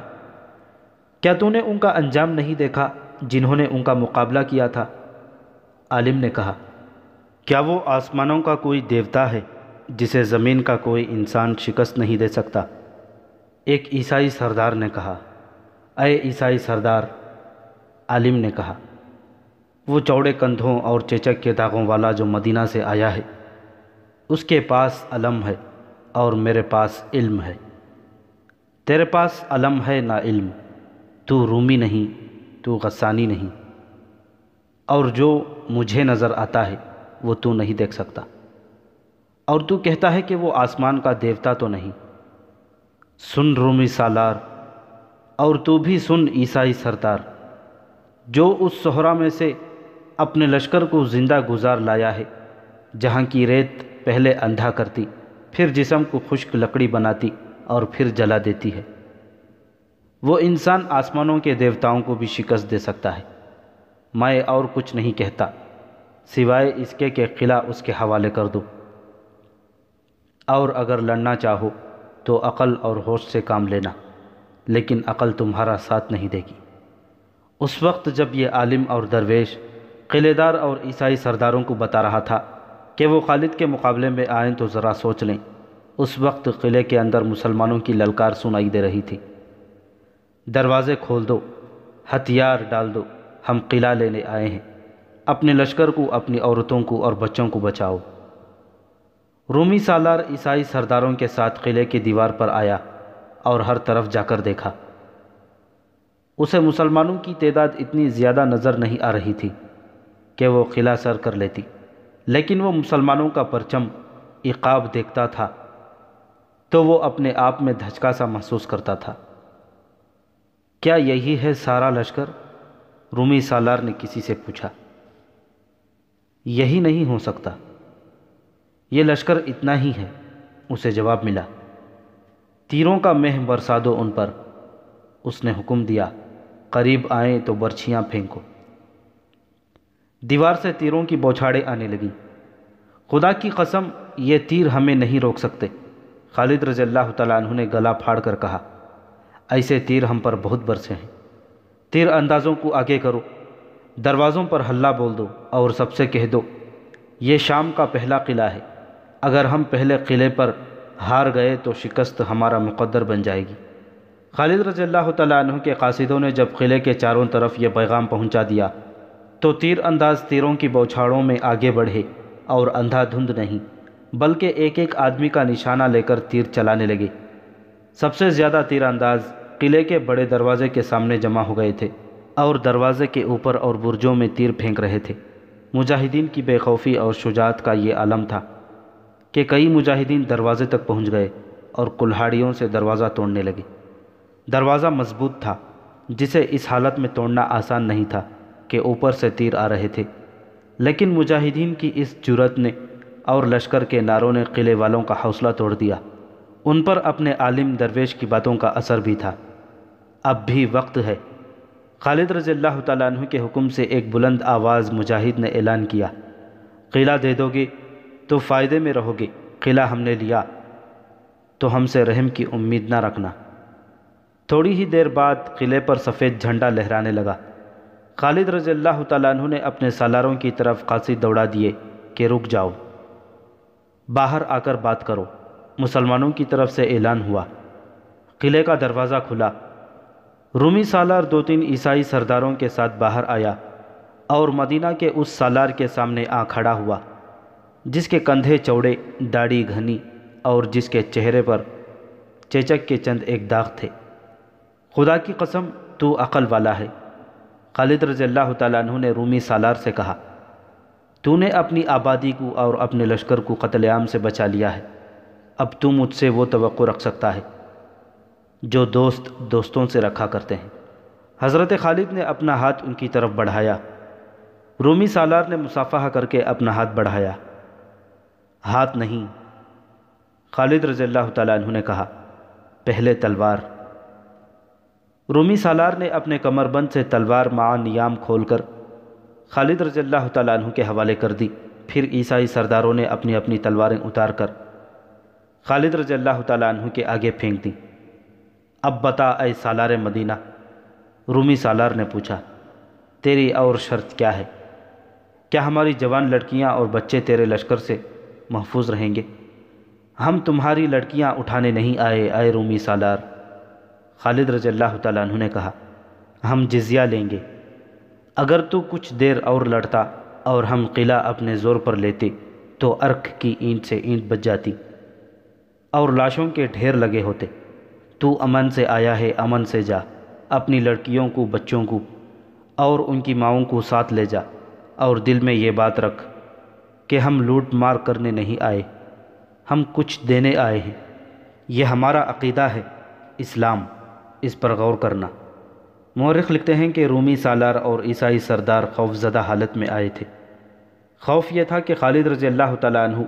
کیا تو نے ان کا انجام نہیں دیکھا جنہوں نے ان کا مقابلہ کیا تھا؟ عالم نے کہا، کیا وہ آسمانوں کا کوئی دیوتا ہے جسے زمین کا کوئی انسان شکست نہیں دے سکتا؟ ایک عیسائی سردار نے کہا، اے عیسائی سردار، عالم نے کہا، وہ چوڑے کندھوں اور چیچک کے داغوں والا جو مدینہ سے آیا ہے، اس کے پاس علم ہے اور میرے پاس علم ہے۔ تیرے پاس علم ہے نہ علم، تو رومی نہیں، تو غسانی نہیں، اور جو مجھے نظر آتا ہے وہ تو نہیں دیکھ سکتا، اور تو کہتا ہے کہ وہ آسمان کا دیوتا تو نہیں۔ سن رومی سالار، اور تو بھی سن عیسائی سردار، جو اس صحرا میں سے اپنے لشکر کو زندہ گزار لایا ہے جہاں کی ریت پہلے اندھا کرتی، پھر جسم کو خشک لکڑی بناتی اور پھر جلا دیتی ہے، وہ انسان آسمانوں کے دیوتاؤں کو بھی شکست دے سکتا ہے۔ میں اور کچھ نہیں کہتا سوائے اس کے کہ قلعہ اس کے حوالے کر دو، اور اگر لڑنا چاہو تو عقل اور ہوش سے کام لینا، لیکن عقل تمہارا ساتھ نہیں دے گی۔ اس وقت جب یہ عالم اور درویش قلعے دار اور عیسائی سرداروں کو بتا رہا تھا کہ وہ خالد کے مقابلے میں آئیں تو ذرا سوچ لیں، اس وقت قلعے کے اندر مسلمانوں کی للکار سنائی دے رہی تھی، دروازے کھول دو، ہتھیار ڈال دو، ہم قلعہ لینے آئے ہیں، اپنے لشکر کو، اپنی عورتوں کو اور بچوں کو بچاؤ۔ رومی سالار عیسائی سرداروں کے ساتھ قلعے کی دیوار پر آیا اور ہر طرف جا کر دیکھا۔ اسے مسلمانوں کی تعداد اتنی زیادہ نظر نہیں آ رہی تھی کہ وہ قلعہ سر کر لیتی، لیکن وہ مسلمانوں کا پرچم عقاب دیکھتا تھا تو وہ اپنے آپ میں دھچکا سا محسوس کرتا تھا۔ کیا یہی ہے سارا لشکر؟ رومی سالار نے کسی سے پوچھا۔ یہی نہیں ہو سکتا، یہ لشکر اتنا ہی ہے، اسے جواب ملا۔ تیروں کا مہ برسا دو ان پر، اس نے حکم دیا۔ قریب آئیں تو برچھیاں پھینکو۔ دیوار سے تیروں کی بوچھاڑیں آنے لگیں۔ خدا کی قسم، یہ تیر ہمیں نہیں روک سکتے، خالد رضی اللہ تعالیٰ عنہ نے گلا پھاڑ کر کہا۔ ایسے تیر ہم پر بہت برسے ہیں۔ تیر اندازوں کو آگے کرو، دروازوں پر ہلہ بول دو اور سب سے کہہ دو یہ شام کا پہلا قلعہ ہے، اگر ہم پہلے قلعے پر ہار گئے تو شکست ہمارا مقدر بن جائے گی۔ خالد رضی اللہ تعالیٰ عنہ کے قاصدوں نے جب قلعے کے چاروں طرف یہ پیغام پہنچا دیا تو تیر انداز تیروں کی بوچھاڑوں میں آگے بڑھے اور اندھا دھند نہیں بلکہ ایک ایک آدمی کا نشانہ لے کر تیر چلانے لگے۔ سب سے زیادہ تیر انداز قلعے کے بڑے دروازے کے سامنے جمع ہو گئے تھے اور دروازے کے اوپر اور برجوں میں تیر پھینک رہے تھے۔ مجاہدین کی بے خوفی اور شجاعت کا یہ عالم تھا کہ کئی مجاہدین دروازے تک پہنچ گئے اور کلہاڑیوں سے دروازہ توڑنے لگے۔ دروازہ مضبوط تھا جسے اس حالت میں توڑنا آسان نہیں تھا کہ اوپر سے تیر آ رہے تھے، لیکن مجاہدین کی اس جرأت نے اور لشکر کے نعروں نے قلعے والوں کا حوصلہ توڑ دیا۔ ان پر اپنے عالم درویش کی باتوں کا اثر بھی تھا۔ اب بھی وقت ہے۔ خالد رضی اللہ تعالیٰ عنہ کے حکم سے ایک بلند آواز مجاہد نے اعلان کیا، قلعہ دے دو گے تو فائدے میں رہو گے، قلعہ ہم نے لیا تو ہم سے رحم کی امید نہ رکھنا۔ تھوڑی ہی دیر بعد قلعے پر سفید جھنڈا لہرانے لگا۔ خالد رضی اللہ تعالیٰ عنہ نے اپنے سالاروں کی طرف قاصد دوڑا دیے کہ رک جاؤ، باہر آ کر بات کرو۔ مسلمانوں کی طرف سے اعلان ہوا۔ قلعے کا دروازہ کھلا۔ رومی سالار دو تین عیسائی سرداروں کے ساتھ باہر آیا اور مدینہ کے اس سالار کے سامنے آ کھڑا ہوا جس کے کندھے چوڑے، داڑھی گھنی اور جس کے چہرے پر چیچک کے چند ایک داغ تھے۔ خدا کی قسم، تو عقل والا ہے، خالد رضی اللہ تعالیٰ عنہ نے رومی سالار سے کہا۔ تو نے اپنی آبادی کو اور اپنے لشکر کو قتل عام سے بچا لیا ہے، اب تو مجھ سے وہ توقع رکھ سکتا ہے جو دوست دوستوں سے رکھا کرتے ہیں۔ حضرت خالد نے اپنا ہاتھ ان کی طرف بڑھایا۔ رومی سالار نے مصافحہ کر کے اپنا ہاتھ بڑھایا۔ ہاتھ نہیں، خالد رضی اللہ تعالیٰ عنہ نے کہا، پہلے تلوار۔ رومی سالار نے اپنے کمر بند سے تلوار مع نیام کھول کر خالد رضی اللہ تعالیٰ عنہ کے حوالے کر دی۔ پھر عیسائی سرداروں نے اپنی اپنی تلواریں اتار کر خالد رضی اللہ تعالیٰ عنہ کے آگے پھینک دیں۔ اب بتا اے سالار مدینہ، رومی سالار نے پوچھا، تیری اور شرط کیا ہے؟ کیا ہماری جوان لڑکیاں اور بچے تیرے لشکر سے محفوظ رہیں گے؟ ہم تمہاری لڑکیاں اٹھانے نہیں آئے اے رومی سالار۔ خالد رضی اللہ تعالیٰ عنہ نے کہا، ہم جزیہ لیں گے۔ اگر تو کچھ دیر اور لڑتا اور ہم قلعہ اپنے زور پر لیتے تو ارک کی اینٹ سے اینٹ بج جاتی اور لاشوں کے ڈھیر لگے ہوتے۔ تو امن سے آیا ہے، امن سے جا، اپنی لڑکیوں کو، بچوں کو اور ان کی ماؤں کو ساتھ لے جا، اور دل میں یہ بات رکھ کہ ہم لوٹ مار کرنے نہیں آئے، ہم کچھ دینے آئے ہیں۔ یہ ہمارا عقیدہ ہے، اسلام، اس پر غور کرنا۔ مورخ لکھتے ہیں کہ رومی سالار اور عیسائی سردار خوف زدہ حالت میں آئے تھے۔ خوف یہ تھا کہ خالد رضی اللہ تعالیٰ عنہ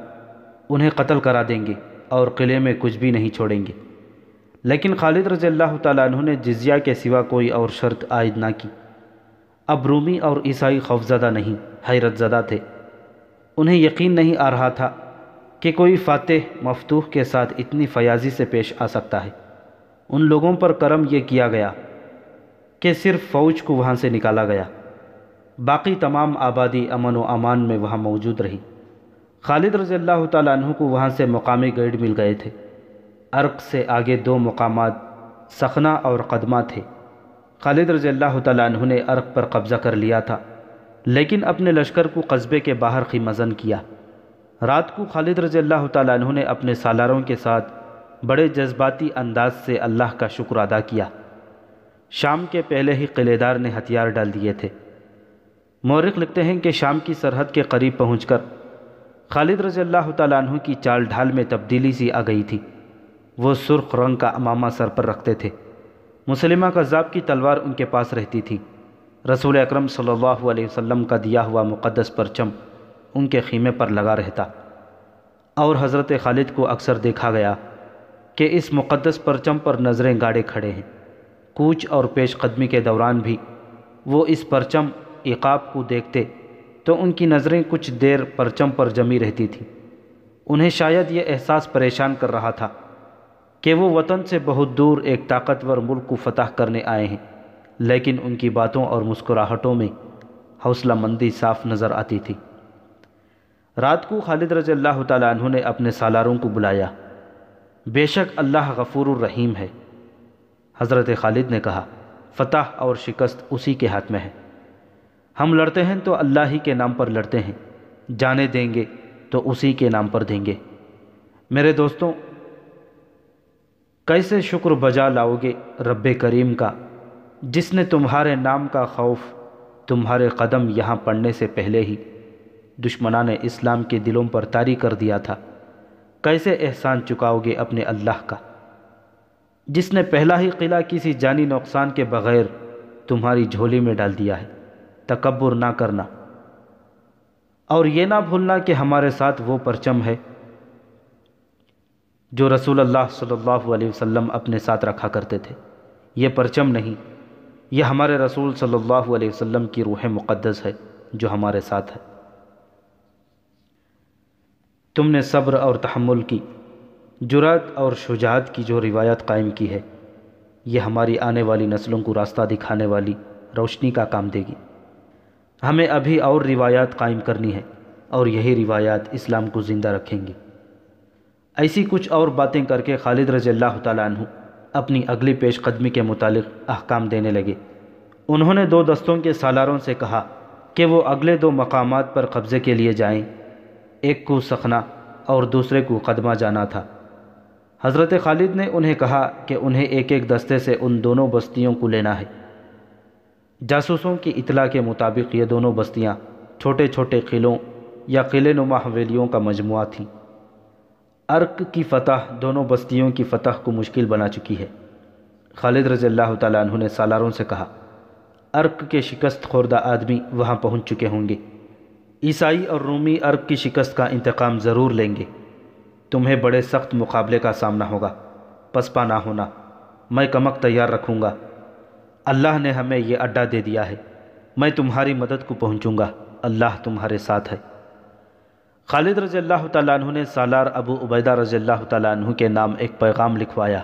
انہیں قتل کرا دیں گے اور قلعے میں کچھ بھی نہیں چھوڑیں گے، لیکن خالد رضی اللہ تعالیٰ عنہ نے جزیہ کے سوا کوئی اور شرط عائد نہ کی۔ اب رومی اور عیسائی خوفزدہ نہیں، حیرت زدہ تھے۔ انہیں یقین نہیں آ رہا تھا کہ کوئی فاتح مفتوح کے ساتھ اتنی فیاضی سے پیش آ سکتا ہے۔ ان لوگوں پر کرم یہ کیا گیا کہ صرف فوج کو وہاں سے نکالا گیا، باقی تمام آبادی امن و امان میں وہاں موجود رہی۔ خالد رضی اللہ تعالیٰ عنہ کو وہاں سے مقامی گائیڈ مل گئے تھے۔ ارق سے آگے دو مقامات سخنہ اور قدمہ تھے۔ خالد رضی اللہ تعالیٰ عنہ نے ارق پر قبضہ کر لیا تھا، لیکن اپنے لشکر کو قصبے کے باہر خیمزن کیا۔ رات کو خالد رضی اللہ تعالیٰ عنہ نے اپنے سالاروں کے ساتھ بڑے جذباتی انداز سے اللہ کا شکر ادا کیا۔ شام کے پہلے ہی قلعے دار نے ہتھیار ڈال دیے تھے۔ مورخ لکھتے ہیں کہ شام کی سرحد کے قریب پہنچ کر خالد رضی اللہ تعالیٰ عنہ کی چال ڈھال میں تبدیلی سی آ گئی تھی۔ وہ سرخ رنگ کا عمامہ سر پر رکھتے تھے، مسلمہ کذاب کی تلوار ان کے پاس رہتی تھی۔ رسول اکرم صلی اللہ علیہ وسلم کا دیا ہوا مقدس پرچم ان کے خیمے پر لگا رہتا، اور حضرت خالد کو اکثر دیکھا گیا کہ اس مقدس پرچم پر نظریں گاڑے کھڑے ہیں۔ کوچ اور پیش قدمی کے دوران بھی وہ اس پرچم عقاب کو دیکھتے تو ان کی نظریں کچھ دیر پرچم پر جمی رہتی تھیں۔ انہیں شاید یہ احساس پریشان کر رہا تھا کہ وہ وطن سے بہت دور ایک طاقتور ملک کو فتح کرنے آئے ہیں، لیکن ان کی باتوں اور مسکراہٹوں میں حوصلہ مندی صاف نظر آتی تھی۔ رات کو خالد رضی اللہ تعالیٰ عنہ نے اپنے سالاروں کو بلایا۔ بے شک اللہ غفور الرحیم ہے۔ حضرت خالد نے کہا، فتح اور شکست اسی کے ہاتھ میں ہے۔ ہم لڑتے ہیں تو اللہ ہی کے نام پر لڑتے ہیں، جانے دیں گے تو اسی کے نام پر دیں گے۔ میرے دوستوں، کیسے شکر بجا لاؤ گے رب کریم کا، جس نے تمہارے نام کا خوف تمہارے قدم یہاں پڑنے سے پہلے ہی دشمنان اسلام کے دلوں پر طاری کر دیا تھا۔ کیسے احسان چکاؤ گے اپنے اللہ کا، جس نے پہلا ہی قلعہ کسی جانی نقصان کے بغیر تمہاری جھولی میں ڈال دیا ہے۔ تکبر نہ کرنا، اور یہ نہ بھولنا کہ ہمارے ساتھ وہ پرچم ہے جو رسول اللہ صلی اللہ علیہ وسلم اپنے ساتھ رکھا کرتے تھے۔ یہ پرچم نہیں، یہ ہمارے رسول صلی اللہ علیہ وسلم کی روح مقدس ہے جو ہمارے ساتھ ہے۔ تم نے صبر اور تحمل کی، جرأت اور شجاعت کی جو روایت قائم کی ہے، یہ ہماری آنے والی نسلوں کو راستہ دکھانے والی روشنی کا کام دے گی۔ ہمیں ابھی اور روایات قائم کرنی ہے، اور یہی روایات اسلام کو زندہ رکھیں گی۔ ایسی کچھ اور باتیں کر کے خالد رضی اللہ تعالیٰ عنہ اپنی اگلی پیش قدمی کے متعلق احکام دینے لگے۔ انہوں نے دو دستوں کے سالاروں سے کہا کہ وہ اگلے دو مقامات پر قبضے کے لیے جائیں، ایک کو سخنا اور دوسرے کو قدمہ جانا تھا۔ حضرت خالد نے انہیں کہا کہ انہیں ایک ایک دستے سے ان دونوں بستیوں کو لینا ہے۔ جاسوسوں کی اطلاع کے مطابق یہ دونوں بستیاں چھوٹے چھوٹے قلعوں یا قلعے نما حویلیوں کا مجموعہ تھیں۔ ارک کی فتح دونوں بستیوں کی فتح کو مشکل بنا چکی ہے۔ خالد رضی اللہ تعالیٰ عنہ نے سالاروں سے کہا، ارک کے شکست خوردہ آدمی وہاں پہنچ چکے ہوں گے۔ عیسائی اور رومی ارک کی شکست کا انتقام ضرور لیں گے۔ تمہیں بڑے سخت مقابلے کا سامنا ہوگا، پسپا نہ ہونا۔ میں کمک تیار رکھوں گا۔ اللہ نے ہمیں یہ اڈا دے دیا ہے، میں تمہاری مدد کو پہنچوں گا، اللہ تمہارے ساتھ ہے۔ خالد رضی اللہ تعالیٰ عنہ نے سالار ابو عبیدہ رضی اللہ تعالیٰ عنہ کے نام ایک پیغام لکھوایا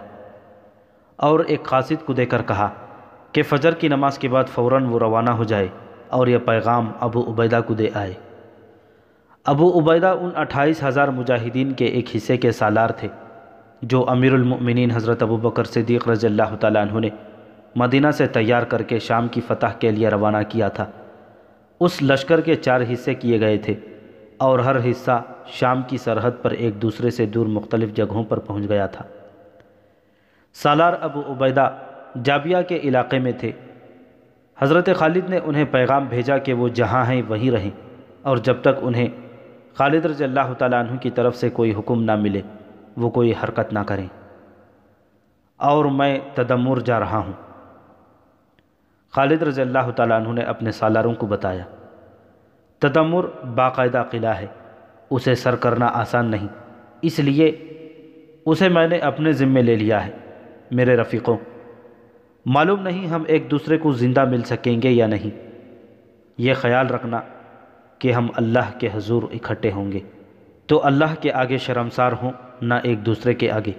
اور ایک قاصد کو دے کر کہا کہ فجر کی نماز کے بعد فوراً وہ روانہ ہو جائے اور یہ پیغام ابو عبیدہ کو دے آئے۔ ابو عبیدہ ان 28,000 مجاہدین کے ایک حصے کے سالار تھے جو امیر المؤمنین حضرت ابو بکر صدیق رضی اللہ تعالیٰ عنہ نے مدینہ سے تیار کر کے شام کی فتح کے لیے روانہ کیا تھا۔ اس لشکر کے 4 حصے کیے گئے تھے اور ہر حصہ شام کی سرحد پر ایک دوسرے سے دور مختلف جگہوں پر پہنچ گیا تھا۔ سالار ابو عبیدہ جابیہ کے علاقے میں تھے۔ حضرت خالد نے انہیں پیغام بھیجا کہ وہ جہاں ہیں وہیں رہیں، اور جب تک انہیں خالد رضی اللہ تعالیٰ عنہ کی طرف سے کوئی حکم نہ ملے وہ کوئی حرکت نہ کریں، اور میں تدمر جا رہا ہوں۔ خالد رضی اللہ تعالیٰ عنہ نے اپنے سالاروں کو بتایا، تدمر باقاعدہ قلعہ ہے، اسے سر کرنا آسان نہیں، اس لیے اسے میں نے اپنے ذمے لے لیا ہے۔ میرے رفیقوں، معلوم نہیں ہم ایک دوسرے کو زندہ مل سکیں گے یا نہیں، یہ خیال رکھنا کہ ہم اللہ کے حضور اکٹھے ہوں گے تو اللہ کے آگے شرمسار ہوں، نہ ایک دوسرے کے آگے۔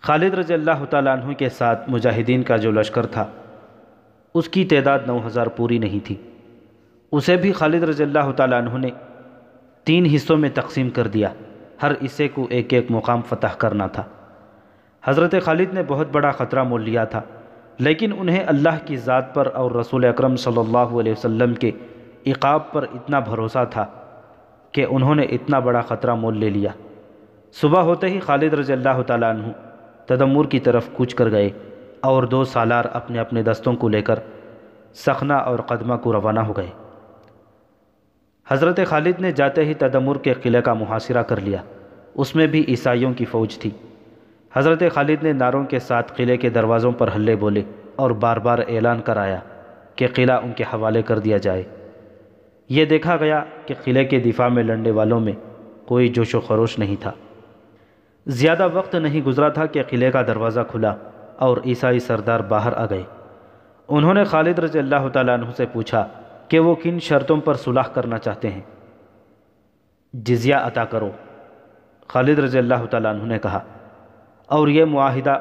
خالد رضی اللہ تعالیٰ عنہ کے ساتھ مجاہدین کا جو لشکر تھا اس کی تعداد 9,000 پوری نہیں تھی۔ اسے بھی خالد رضی اللہ تعالیٰ عنہ نے 3 حصوں میں تقسیم کر دیا، ہر حصے کو ایک ایک مقام فتح کرنا تھا۔ حضرت خالد نے بہت بڑا خطرہ مول لیا تھا، لیکن انہیں اللہ کی ذات پر اور رسول اکرم صلی اللہ علیہ وسلم کے عقاب پر اتنا بھروسہ تھا کہ انہوں نے اتنا بڑا خطرہ مول لے لیا۔ صبح ہوتے ہی خالد رضی اللہ تعالیٰ عنہ تدمر کی طرف کوچ کر گئے اور 2 سالار اپنے اپنے دستوں کو لے کر سخنا اور قدمہ کو روانہ ہو گئے۔ حضرت خالد نے جاتے ہی تدمر کے قلعے کا محاصرہ کر لیا، اس میں بھی عیسائیوں کی فوج تھی۔ حضرت خالد نے نعروں کے ساتھ قلعے کے دروازوں پر ہلے بولے اور بار بار اعلان کرایا کہ قلعہ ان کے حوالے کر دیا جائے۔ یہ دیکھا گیا کہ قلعے کے دفاع میں لڑنے والوں میں کوئی جوش و خروش نہیں تھا۔ زیادہ وقت نہیں گزرا تھا کہ قلعے کا دروازہ کھلا اور عیسائی سردار باہر آ گئے۔ انہوں نے خالد رضی اللہ تعالیٰ عنہ سے پوچھا کہ وہ کن شرطوں پر صلح کرنا چاہتے ہیں۔ جزیہ عطا کرو، خالد رضی اللہ تعالیٰ عنہ نے کہا، اور یہ معاہدہ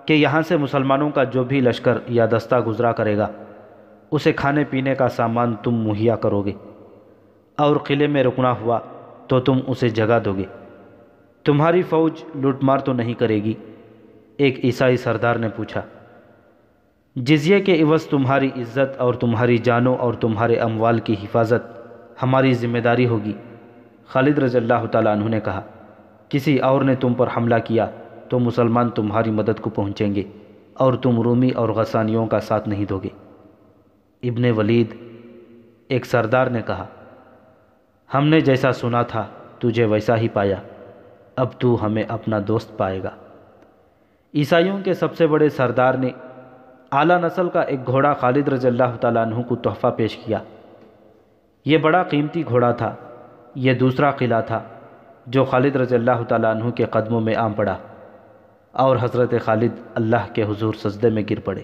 کہ یہاں سے مسلمانوں کا جو بھی لشکر یا دستہ گزرا کرے گا اسے کھانے پینے کا سامان تم مہیا کرو گے، اور قلعے میں رکنا ہوا تو تم اسے جگہ دو گے۔ تمہاری فوج لوٹ مار تو نہیں کرے گی؟ ایک عیسائی سردار نے پوچھا۔ جزیے کے عوض تمہاری عزت اور تمہاری جانوں اور تمہارے اموال کی حفاظت ہماری ذمہ داری ہوگی، خالد رضی اللہ تعالیٰ عنہ نے کہا۔ کسی اور نے تم پر حملہ کیا تو مسلمان تمہاری مدد کو پہنچیں گے اور تم رومی اور غسانیوں کا ساتھ نہیں دو گے۔ ابن ولید، ایک سردار نے کہا، ہم نے جیسا سنا تھا تجھے ویسا ہی پایا، اب تو ہمیں اپنا دوست پائے گا۔ عیسائیوں کے سب سے بڑے سردار نے اعلیٰ نسل کا ایک گھوڑا خالد رضی اللہ تعالیٰ عنہ کو تحفہ پیش کیا۔ یہ بڑا قیمتی گھوڑا تھا۔ یہ دوسرا قلعہ تھا جو خالد رضی اللہ تعالیٰ عنہ کے قدموں میں آ پڑا اور حضرت خالد اللہ کے حضور سجدے میں گر پڑے۔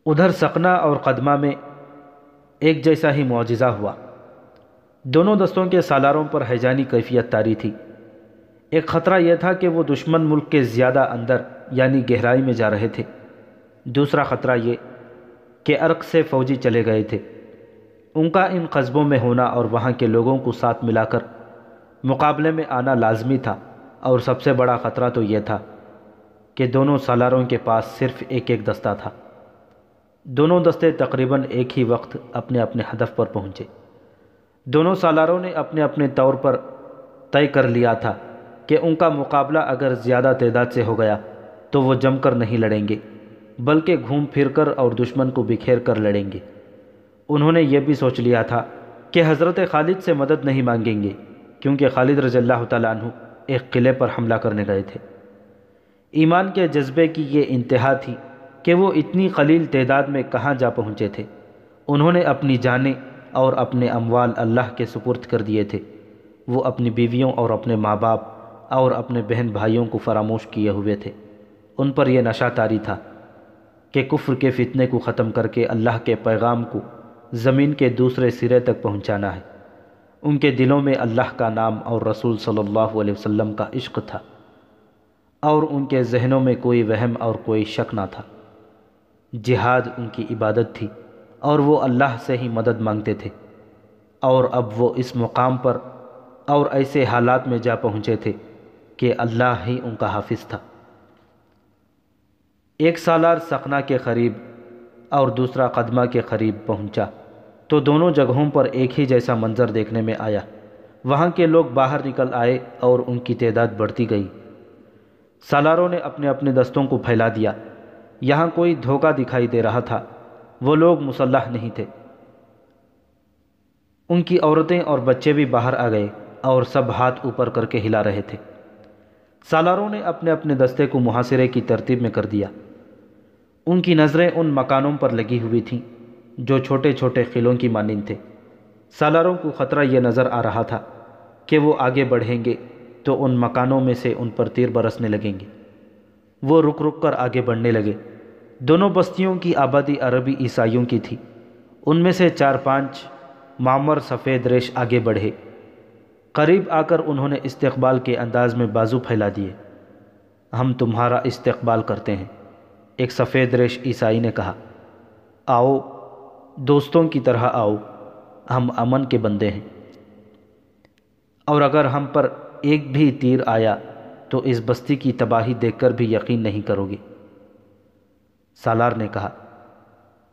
ادھر سقنا اور قدمہ میں ایک جیسا ہی معجزہ ہوا۔ دونوں دستوں کے سالاروں پر ہیجانی کیفیت طاری تھی۔ ایک خطرہ یہ تھا کہ وہ دشمن ملک کے زیادہ اندر یعنی گہرائی میں جا رہے تھے۔ دوسرا خطرہ یہ کہ عرق سے فوجی چلے گئے تھے۔ ان کا ان قصبوں میں ہونا اور وہاں کے لوگوں کو ساتھ ملا کر مقابلے میں آنا لازمی تھا، اور سب سے بڑا خطرہ تو یہ تھا کہ دونوں سالاروں کے پاس صرف ایک ایک دستہ تھا۔ دونوں دستے تقریباً ایک ہی وقت اپنے اپنے ہدف پر پہنچے۔ دونوں سالاروں نے اپنے اپنے طور پر طے کر لیا تھا کہ ان کا مقابلہ اگر زیادہ تعداد سے ہو گیا تو وہ جم کر نہیں لڑیں گے، بلکہ گھوم پھر کر اور دشمن کو بکھیر کر لڑیں گے۔ انہوں نے یہ بھی سوچ لیا تھا کہ حضرت خالد سے مدد نہیں مانگیں گے، کیونکہ خالد رضی اللہ تعالیٰ عنہ ایک قلعے پر حملہ کرنے گئے تھے۔ ایمان کے جذبے کی یہ انتہا تھی کہ وہ اتنی قلیل تعداد میں کہاں جا پہنچے تھے۔ انہوں نے اپنی جانیں اور اپنے اموال اللہ کے سپرد کر دیے تھے۔ وہ اپنی بیویوں اور اپنے ماں باپ اور اپنے بہن بھائیوں کو فراموش کیے ہوئے تھے۔ ان پر یہ نشہ طاری تھا کہ کفر کے فتنے کو ختم کر کے اللہ کے پیغام کو زمین کے دوسرے سرے تک پہنچانا ہے۔ ان کے دلوں میں اللہ کا نام اور رسول صلی اللہ علیہ وسلم کا عشق تھا، اور ان کے ذہنوں میں کوئی وہم اور کوئی شک نہ تھا۔ جہاد ان کی عبادت تھی اور وہ اللہ سے ہی مدد مانگتے تھے، اور اب وہ اس مقام پر اور ایسے حالات میں جا پہنچے تھے کہ اللہ ہی ان کا حافظ تھا۔ ایک سالار سقنا کے قریب اور دوسرا قدمہ کے قریب پہنچا تو دونوں جگہوں پر ایک ہی جیسا منظر دیکھنے میں آیا۔ وہاں کے لوگ باہر نکل آئے اور ان کی تعداد بڑھتی گئی۔ سالاروں نے اپنے اپنے دستوں کو پھیلا دیا۔ یہاں کوئی دھوکہ دکھائی دے رہا تھا۔ وہ لوگ مسلح نہیں تھے۔ ان کی عورتیں اور بچے بھی باہر آ گئے اور سب ہاتھ اوپر کر کے ہلا رہے تھے۔ سالاروں نے اپنے اپنے دستے کو محاصرے کی ترتیب میں کر دیا۔ ان کی نظریں ان مکانوں پر لگی ہوئی تھیں جو چھوٹے چھوٹے قلعوں کی مانند تھے۔ سالاروں کو خطرہ یہ نظر آ رہا تھا کہ وہ آگے بڑھیں گے تو ان مکانوں میں سے ان پر تیر برسنے لگیں گے۔ وہ رک رک کر آگے بڑھنے لگے۔ دونوں بستیوں کی آبادی عربی عیسائیوں کی تھی۔ ان میں سے 4-5 معمر سفید ریش آگے بڑھے۔ قریب آ کر انہوں نے استقبال کے انداز میں بازو پھیلا دیے۔ ہم تمہارا استقبال کرتے ہیں، ایک سفید ریش عیسائی نے کہا۔ آؤ، دوستوں کی طرح آؤ، ہم امن کے بندے ہیں، اور اگر ہم پر ایک بھی تیر آیا تو اس بستی کی تباہی دیکھ کر بھی یقین نہیں کرو گے۔ سالار نے کہا۔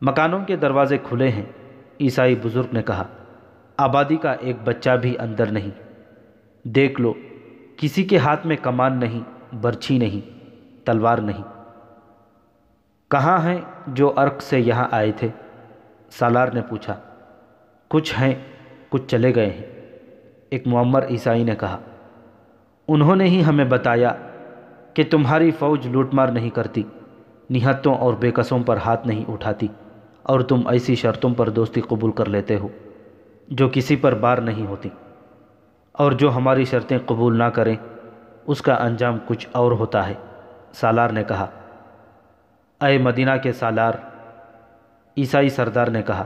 مکانوں کے دروازے کھلے ہیں، عیسائی بزرگ نے کہا۔ آبادی کا ایک بچہ بھی اندر نہیں۔ دیکھ لو، کسی کے ہاتھ میں کمان نہیں، برچھی نہیں، تلوار نہیں۔ کہاں ہیں جو عرق سے یہاں آئے تھے؟ سالار نے پوچھا۔ کچھ ہیں، کچھ چلے گئے ہیں، ایک معمر عیسائی نے کہا۔ انہوں نے ہی ہمیں بتایا کہ تمہاری فوج لوٹ مار نہیں کرتی، نہتوں اور بے کسوں پر ہاتھ نہیں اٹھاتی، اور تم ایسی شرطوں پر دوستی قبول کر لیتے ہو جو کسی پر بار نہیں ہوتی، اور جو ہماری شرطیں قبول نہ کریں اس کا انجام کچھ اور ہوتا ہے۔ سالار نے کہا، اے مدینہ کے سالار، عیسائی سردار نے کہا،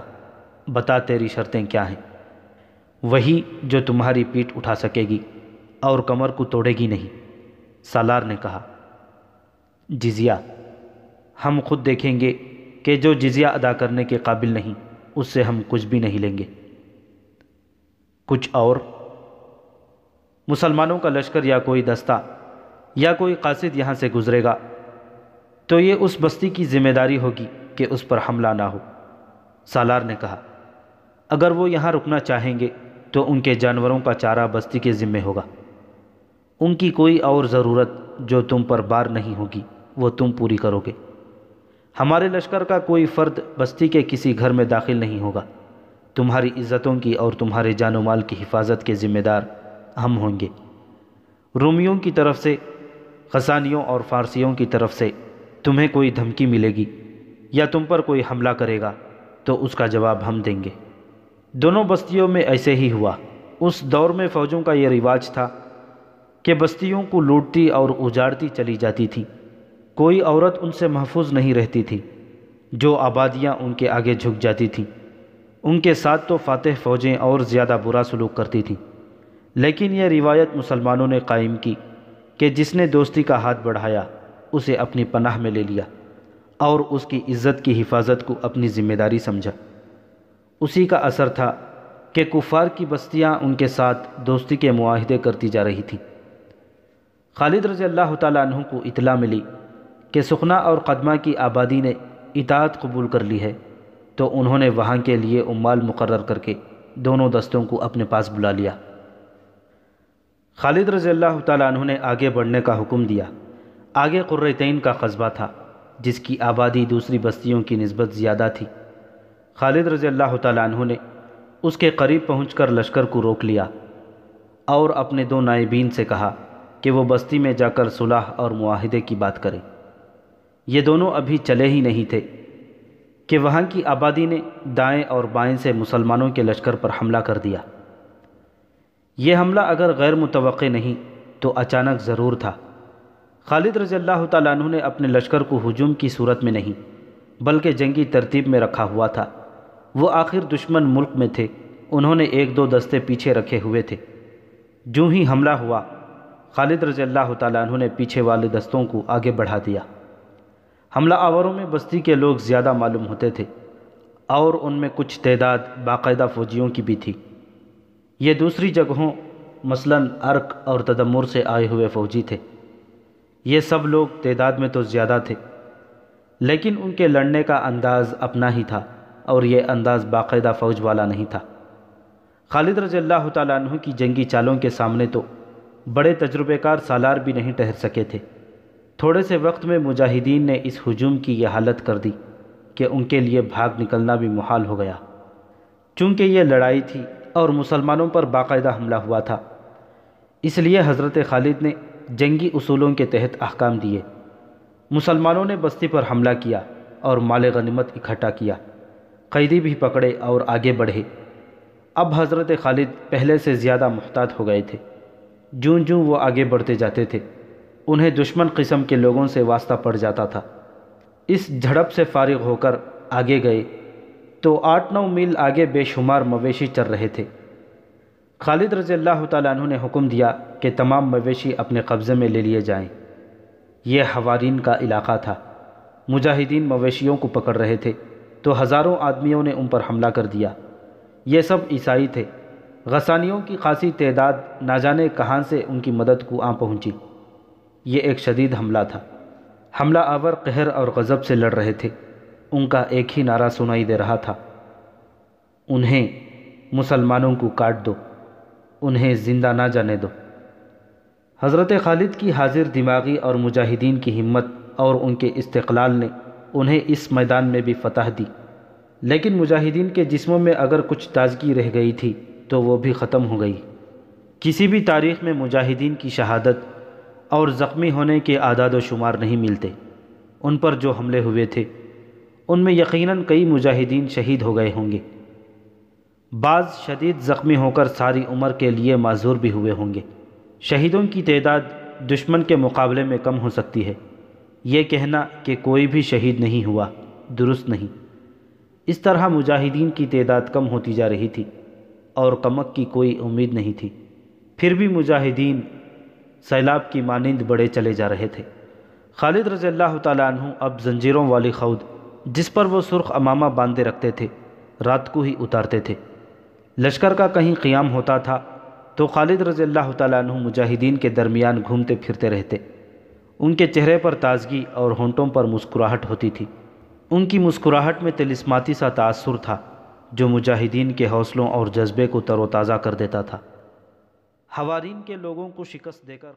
بتا تیری شرطیں کیا ہیں؟ وہی جو تمہاری پیٹھ اٹھا سکے گی اور کمر کو توڑے گی نہیں۔ سالار نے کہا، جزیہ، ہم خود دیکھیں گے کہ جو جزیہ ادا کرنے کے قابل نہیں اس سے ہم کچھ بھی نہیں لیں گے۔ کچھ اور؟ مسلمانوں کا لشکر یا کوئی دستہ یا کوئی قاصد یہاں سے گزرے گا تو یہ اس بستی کی ذمہ داری ہوگی کہ اس پر حملہ نہ ہو۔ سالار نے کہا، اگر وہ یہاں رکنا چاہیں گے تو ان کے جانوروں کا چارہ بستی کے ذمہ ہوگا۔ ان کی کوئی اور ضرورت جو تم پر بار نہیں ہوگی وہ تم پوری کرو گے۔ ہمارے لشکر کا کوئی فرد بستی کے کسی گھر میں داخل نہیں ہوگا۔ تمہاری عزتوں کی اور تمہارے جان و مال کی حفاظت کے ذمہ دار ہم ہوں گے۔ رومیوں کی طرف سے، غسانیوں اور فارسیوں کی طرف سے تمہیں کوئی دھمکی ملے گی یا تم پر کوئی حملہ کرے گا تو اس کا جواب ہم دیں گے۔ دونوں بستیوں میں ایسے ہی ہوا۔ اس دور میں فوجوں کا یہ رواج تھا کہ بستیوں کو لوٹتی اور اجاڑتی چلی جاتی تھی، کوئی عورت ان سے محفوظ نہیں رہتی تھی۔ جو آبادیاں ان کے آگے جھک جاتی تھیں ان کے ساتھ تو فاتح فوجیں اور زیادہ برا سلوک کرتی تھیں، لیکن یہ روایت مسلمانوں نے قائم کی کہ جس نے دوستی کا ہاتھ بڑھایا اسے اپنی پناہ میں لے لیا اور اس کی عزت کی حفاظت کو اپنی ذمہ داری سمجھا۔ اسی کا اثر تھا کہ کفار کی بستیاں ان کے ساتھ دوستی کے معاہدے کرتی جا رہی تھیں۔ خالد رضی اللہ تعالیٰ عنہ کو اطلاع ملی کہ سخنا اور قدمہ کی آبادی نے اطاعت قبول کر لی ہے، تو انہوں نے وہاں کے لیے عمال مقرر کر کے دونوں دستوں کو اپنے پاس بلا لیا۔ خالد رضی اللہ تعالیٰ عنہ نے آگے بڑھنے کا حکم دیا۔ آگے قریتین کا قصبہ تھا جس کی آبادی دوسری بستیوں کی نسبت زیادہ تھی۔ خالد رضی اللہ تعالیٰ عنہ نے اس کے قریب پہنچ کر لشکر کو روک لیا اور اپنے دو نائبین سے کہا کہ وہ بستی میں جا کر صلح اور معاہدے کی بات کریں۔ یہ دونوں ابھی چلے ہی نہیں تھے کہ وہاں کی آبادی نے دائیں اور بائیں سے مسلمانوں کے لشکر پر حملہ کر دیا۔ یہ حملہ اگر غیر متوقع نہیں تو اچانک ضرور تھا۔ خالد رضی اللہ تعالیٰ عنہ نے اپنے لشکر کو ہجوم کی صورت میں نہیں بلکہ جنگی ترتیب میں رکھا ہوا تھا۔ وہ آخر دشمن ملک میں تھے، انہوں نے ایک دو دستے پیچھے رکھے ہوئے تھے۔ جو ہی حملہ ہوا خالد رضی اللہ تعالیٰ عنہ نے پیچھے والے دستوں کو آگے بڑھا دیا۔ حملہ آوروں میں بستی کے لوگ زیادہ معلوم ہوتے تھے اور ان میں کچھ تعداد باقاعدہ فوجیوں کی بھی تھی۔ یہ دوسری جگہوں مثلاً ارک اور تدمر سے آئے ہوئے فوجی تھے۔ یہ سب لوگ تعداد میں تو زیادہ تھے لیکن ان کے لڑنے کا انداز اپنا ہی تھا اور یہ انداز باقاعدہ فوج والا نہیں تھا۔ خالد رضی اللہ تعالیٰ عنہ کی جنگی چالوں کے سامنے تو بڑے تجربے کار سالار بھی نہیں ٹھہر سکے تھے۔ تھوڑے سے وقت میں مجاہدین نے اس ہجوم کی یہ حالت کر دی کہ ان کے لیے بھاگ نکلنا بھی محال ہو گیا۔ چونکہ یہ لڑائی تھی اور مسلمانوں پر باقاعدہ حملہ ہوا تھا، اس لیے حضرت خالد نے جنگی اصولوں کے تحت احکام دیے۔ مسلمانوں نے بستی پر حملہ کیا اور مال غنیمت اکٹھا کیا، قیدی بھی پکڑے اور آگے بڑھے۔ اب حضرت خالد پہلے سے زیادہ محتاط ہو گئے تھے۔ جوں جوں وہ آگے بڑھتے جاتے تھے انہیں دشمن قسم کے لوگوں سے واسطہ پڑ جاتا تھا۔ اس جھڑپ سے فارغ ہو کر آگے گئے تو 8-9 میل آگے بے شمار مویشی چر رہے تھے۔ خالد رضی اللہ تعالیٰ عنہ نے حکم دیا کہ تمام مویشی اپنے قبضے میں لے لیے جائیں۔ یہ حوارین کا علاقہ تھا۔ مجاہدین مویشیوں کو پکڑ رہے تھے تو ہزاروں آدمیوں نے ان پر حملہ کر دیا۔ یہ سب عیسائی تھے۔ غسانیوں کی خاصی تعداد نہ جانے کہاں سے ان کی مدد کو آ پہنچی۔ یہ ایک شدید حملہ تھا۔ حملہ آور قہر اور غضب سے لڑ رہے تھے۔ ان کا ایک ہی نعرہ سنائی دے رہا تھا، انہیں مسلمانوں کو کاٹ دو، انہیں زندہ نہ جانے دو۔ حضرت خالد کی حاضر دماغی اور مجاہدین کی ہمت اور ان کے استقلال نے انہیں اس میدان میں بھی فتح دی، لیکن مجاہدین کے جسموں میں اگر کچھ تازگی رہ گئی تھی تو وہ بھی ختم ہو گئی۔ کسی بھی تاریخ میں مجاہدین کی شہادت اور زخمی ہونے کے اعداد و شمار نہیں ملتے۔ ان پر جو حملے ہوئے تھے ان میں یقیناً کئی مجاہدین شہید ہو گئے ہوں گے۔ بعض شدید زخمی ہو کر ساری عمر کے لیے معذور بھی ہوئے ہوں گے۔ شہیدوں کی تعداد دشمن کے مقابلے میں کم ہو سکتی ہے، یہ کہنا کہ کوئی بھی شہید نہیں ہوا درست نہیں۔ اس طرح مجاہدین کی تعداد کم ہوتی جا رہی تھی اور کمک کی کوئی امید نہیں تھی، پھر بھی مجاہدین سیلاب کی مانند بڑھے چلے جا رہے تھے۔ خالد رضی اللہ تعالیٰ عنہ اب زنجیروں والی خود جس پر وہ سرخ امامہ باندھے رکھتے تھے رات کو ہی اتارتے تھے۔ لشکر کا کہیں قیام ہوتا تھا تو خالد رضی اللہ تعالیٰ عنہ مجاہدین کے درمیان گھومتے پھرتے رہتے۔ ان کے چہرے پر تازگی اور ہونٹوں پر مسکراہٹ ہوتی تھی۔ ان کی مسکراہٹ میں طلسماتی سا تاثر تھا جو مجاہدین کے حوصلوں اور جذبے کو تر و تازہ کر دیتا تھا۔ حوارین کے لوگوں کو شکست دے کر